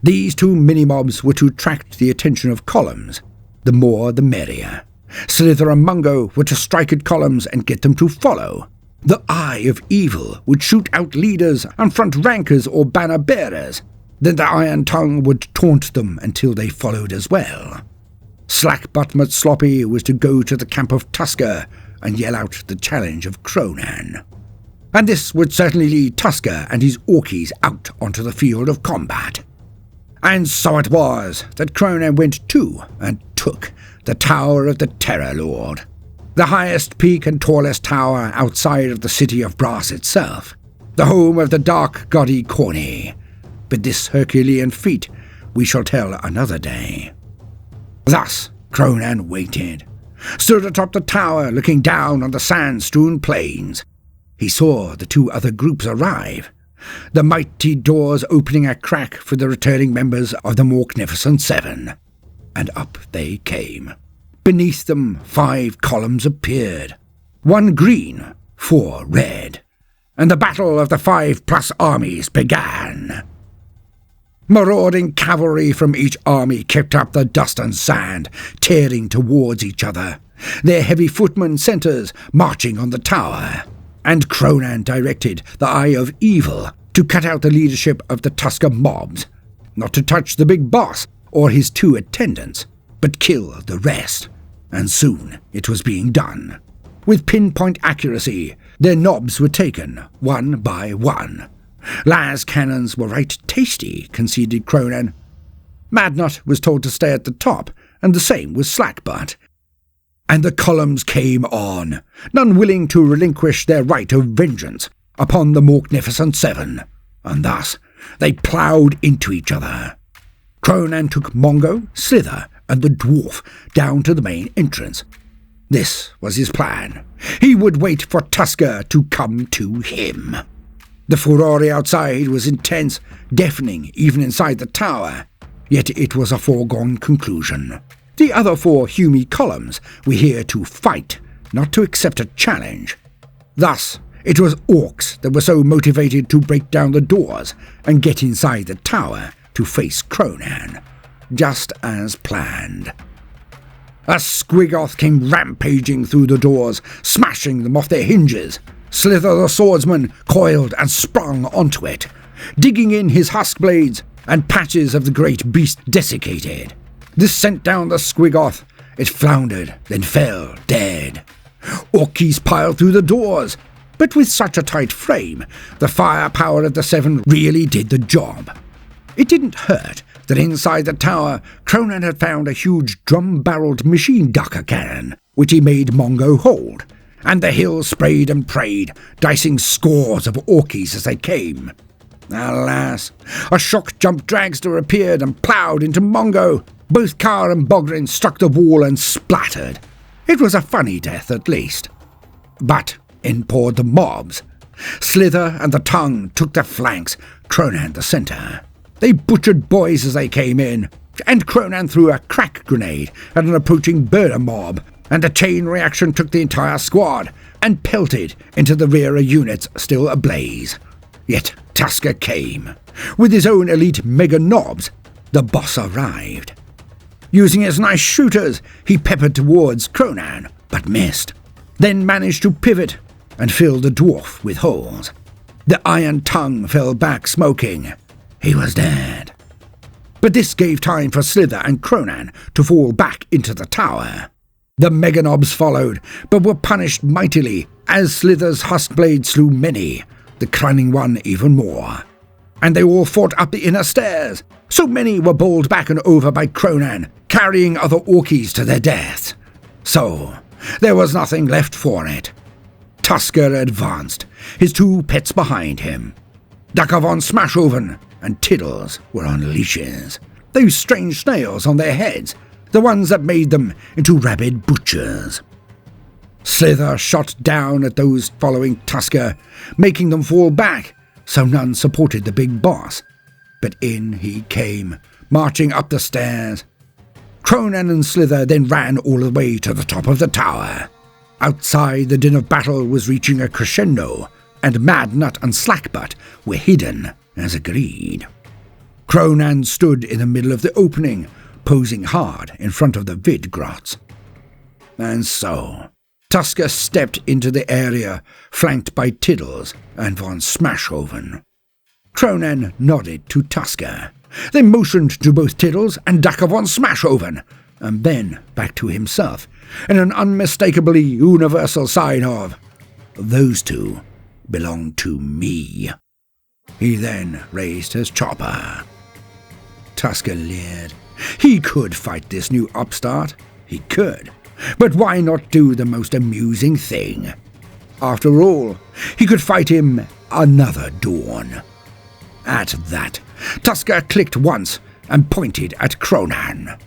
These 2 mini-mobs were to attract the attention of columns. The more the merrier. Slither and Mungo were to strike at columns and get them to follow. The Eye of Evil would shoot out leaders and front rankers or banner bearers. Then the Iron Tongue would taunt them until they followed as well. Slack-butt Sloppy was to go to the camp of Tusker and yell out the challenge of Kronan. And this would certainly lead Tusker and his Orkies out onto the field of combat. And so it was that Kronan went to and took the Tower of the Terror Lord, the highest peak and tallest tower outside of the city of Brass itself, the home of the dark goddy Khorne. But this Herculean feat we shall tell another day. Thus Kronan waited, stood atop the tower looking down on the sand-strewn plains. He saw the 2 other groups arrive, the mighty doors opening a crack for the returning members of the Morknificent 7. And up they came. Beneath them 5 columns appeared, 1 green, 4 red, and the battle of the 5+ armies began. Marauding cavalry from each army kept up the dust and sand, tearing towards each other, their heavy footmen centres marching on the tower. And Kronan directed the Eye of Evil to cut out the leadership of the Tusker mobs, not to touch the big boss or his 2 attendants, but kill the rest. And soon it was being done. With pinpoint accuracy, their knobs were taken, one by one. Las cannons were right tasty, conceded Kronan. Madnut was told to stay at the top, and the same was Slackbutt. And the columns came on, none willing to relinquish their right of vengeance upon the Morknificent 7, and thus they ploughed into each other. Kronan took Mongo, Slither, and the dwarf down to the main entrance. This was his plan. He would wait for Tusker to come to him. The furore outside was intense, deafening even inside the tower, yet it was a foregone conclusion. The other 4 Hume columns were here to fight, not to accept a challenge. Thus, it was orcs that were so motivated to break down the doors and get inside the tower to face Kronan, just as planned. A Squiggoth came rampaging through the doors, smashing them off their hinges. Slither the swordsman coiled and sprung onto it, digging in his husk blades, and patches of the great beast desiccated. This sent down the Squiggoth. It floundered, then fell dead. Orkies piled through the doors, but with such a tight frame, the firepower of the 7 really did the job. It didn't hurt that inside the tower, Kronan had found a huge drum-barreled machine Dakka cannon, which he made Mongo hold, and the hill sprayed and prayed, dicing scores of orkies as they came. Alas, a shock-jump dragster appeared and ploughed into Mongo. Both Kar and Bogrin struck the wall and splattered. It was a funny death, at least. But in poured the mobs. Slither and the Tongue took the flanks, Kronan the centre. They butchered boys as they came in, and Kronan threw a crack grenade at an approaching birder mob, and the chain reaction took the entire squad and pelted into the rearer units still ablaze. Yet Tusker came. With his own elite mega knobs, the boss arrived. Using his nice shooters, he peppered towards Kronan, but missed, then managed to pivot and fill the dwarf with holes. The Iron Tongue fell back smoking. He was dead. But this gave time for Slither and Kronan to fall back into the tower. The Meganobs followed, but were punished mightily, as Slither's huskblade slew many, the Cunning One even more. And they all fought up the inner stairs. So many were bowled back and over by Kronan, carrying other orkies to their death. So there was nothing left for it. Tusker advanced, his 2 pets behind him. Dakka von Smashoven and Tiddles were on leashes, those strange snails on their heads, the ones that made them into rabid butchers. Slither shot down at those following Tusker, making them fall back, so none supported the big boss. But in he came, marching up the stairs. Kronan and Slither then ran all the way to the top of the tower. Outside, the din of battle was reaching a crescendo, and Madnut and Slackbutt were hidden, as agreed. Kronan stood in the middle of the opening, posing hard in front of the Vidgrots. And so, Tusker stepped into the area, flanked by Tiddles and von Smashoven. Kronan nodded to Tusker, then motioned to both Tiddles and Dakka von Smashoven, and then back to himself, in an unmistakably universal sign of, "Those 2 belong to me." He then raised his chopper. Tusker leered. He could fight this new upstart. He could. But why not do the most amusing thing? After all, he could fight him another dawn. At that, Tusker clicked once and pointed at Kronan.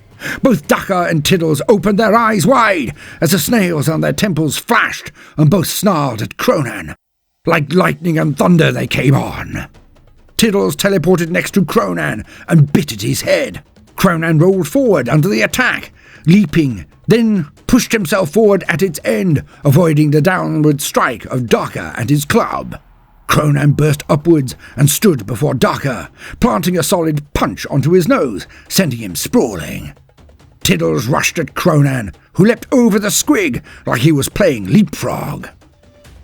Both Dakka and Tiddles opened their eyes wide as the snails on their temples flashed, and both snarled at Kronan. Like lightning and thunder they came on. Tiddles teleported next to Kronan and bit at his head. Kronan rolled forward under the attack, leaping, then pushed himself forward at its end, avoiding the downward strike of Dakka and his club. Kronan burst upwards and stood before Dakka, planting a solid punch onto his nose, sending him sprawling. Tiddles rushed at Kronan, who leapt over the squig like he was playing leapfrog.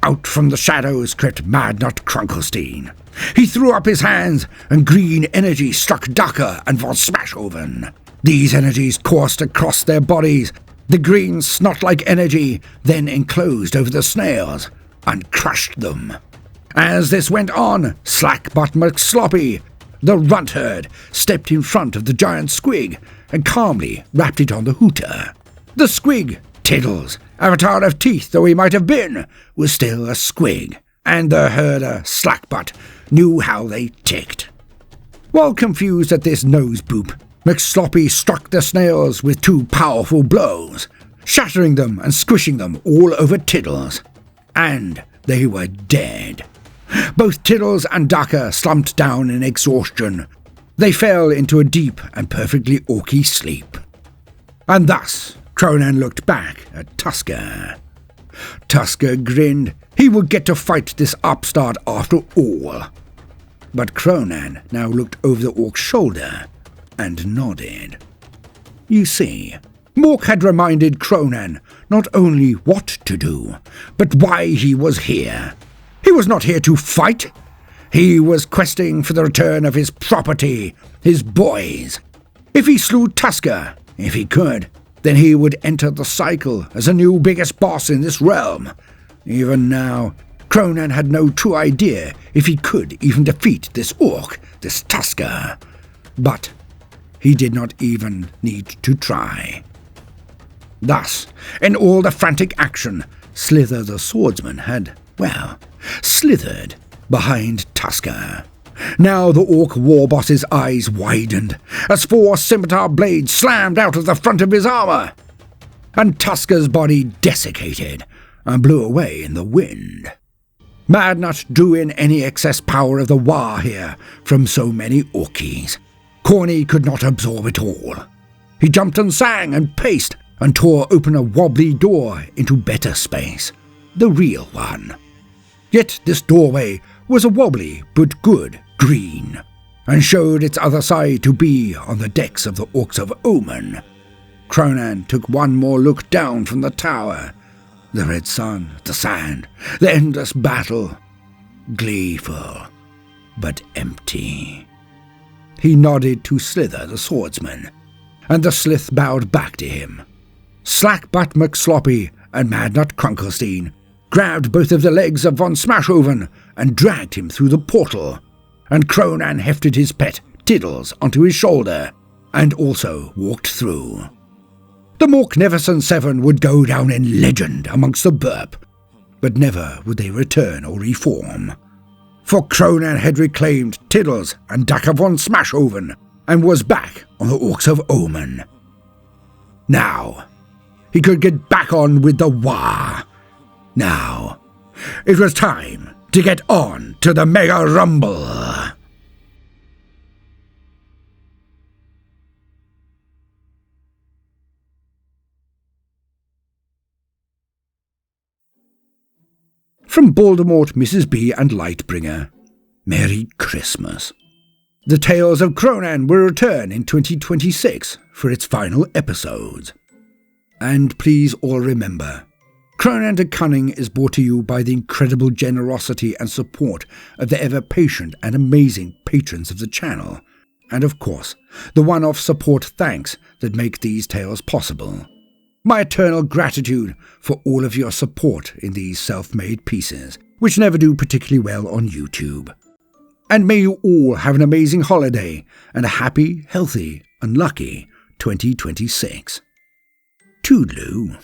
Out from the shadows crept Madnut Krunkelstein. He threw up his hands, and green energy struck Dakka and von Smashoven. These energies coursed across their bodies. The green snot-like energy then enclosed over the snails and crushed them. As this went on, Slackbutt McSloppy, the runt herd, stepped in front of the giant squig and calmly rapped it on the hooter. The squig, Tiddles, avatar of teeth though he might have been, was still a squig, and the herder, Slackbutt, knew how they ticked. While confused at this nose boop, McSloppy struck the snails with 2 powerful blows. shattering them and squishing them all over Tiddles. And they were dead. Both Tiddles and Dakka slumped down in exhaustion. They fell into a deep and perfectly orky sleep. And thus Kronan looked back at Tusker. Tusker grinned. He would get to fight this upstart after all. But Kronan now looked over the orc's shoulder and nodded. You see, Mork had reminded Kronan not only what to do, but why he was here. He was not here to fight. He was questing for the return of his property, his boys. If he slew Tusker, if he could, then he would enter the cycle as a new biggest boss in this realm. Even now, Kronan had no true idea if he could even defeat this orc, this Tusker. But he did not even need to try. Thus, in all the frantic action, Slither the swordsman had, slithered behind Tusker. Now the orc warboss's eyes widened as 4 scimitar blades slammed out of the front of his armor, and Tusker's body desiccated and blew away in the wind. Madnut drew in any excess power of the War here from so many orkies. Khorne could not absorb it all. He jumped and sang and paced and tore open a wobbly door into better space, the real one. Yet this doorway was a wobbly but good green, and showed its other side to be on the decks of the Orcs of Omen. Kronan took one more look down from the tower. The red sun, the sand, the endless battle. Gleeful, but empty. He nodded to Slither the swordsman, and the slith bowed back to him. Slackbutt McSloppy and Madnut Krunkelstein grabbed both of the legs of von Smashoven and dragged him through the portal, and Kronan hefted his pet, Tiddles, onto his shoulder, and also walked through. The Morknificent 7 would go down in legend amongst the BURP, but never would they return or reform. For Kronan had reclaimed Tiddles and Dakka von Smashoven, and was back on the Orcs of Omen. Now, he could get back on with the War. Now, it was time to get on to the Mega Rumble. From Baldermort, Mrs. B. and Lightbringer, Merry Christmas. The Tales of Kronan will return in 2026 for its final episodes. And please all remember, Kronan da Kunnin is brought to you by the incredible generosity and support of the ever-patient and amazing patrons of the channel, and of course, the one-off support thanks that make these tales possible. My eternal gratitude for all of your support in these self-made pieces, which never do particularly well on YouTube. And may you all have an amazing holiday and a happy, healthy, and lucky 2026. Toodaloo.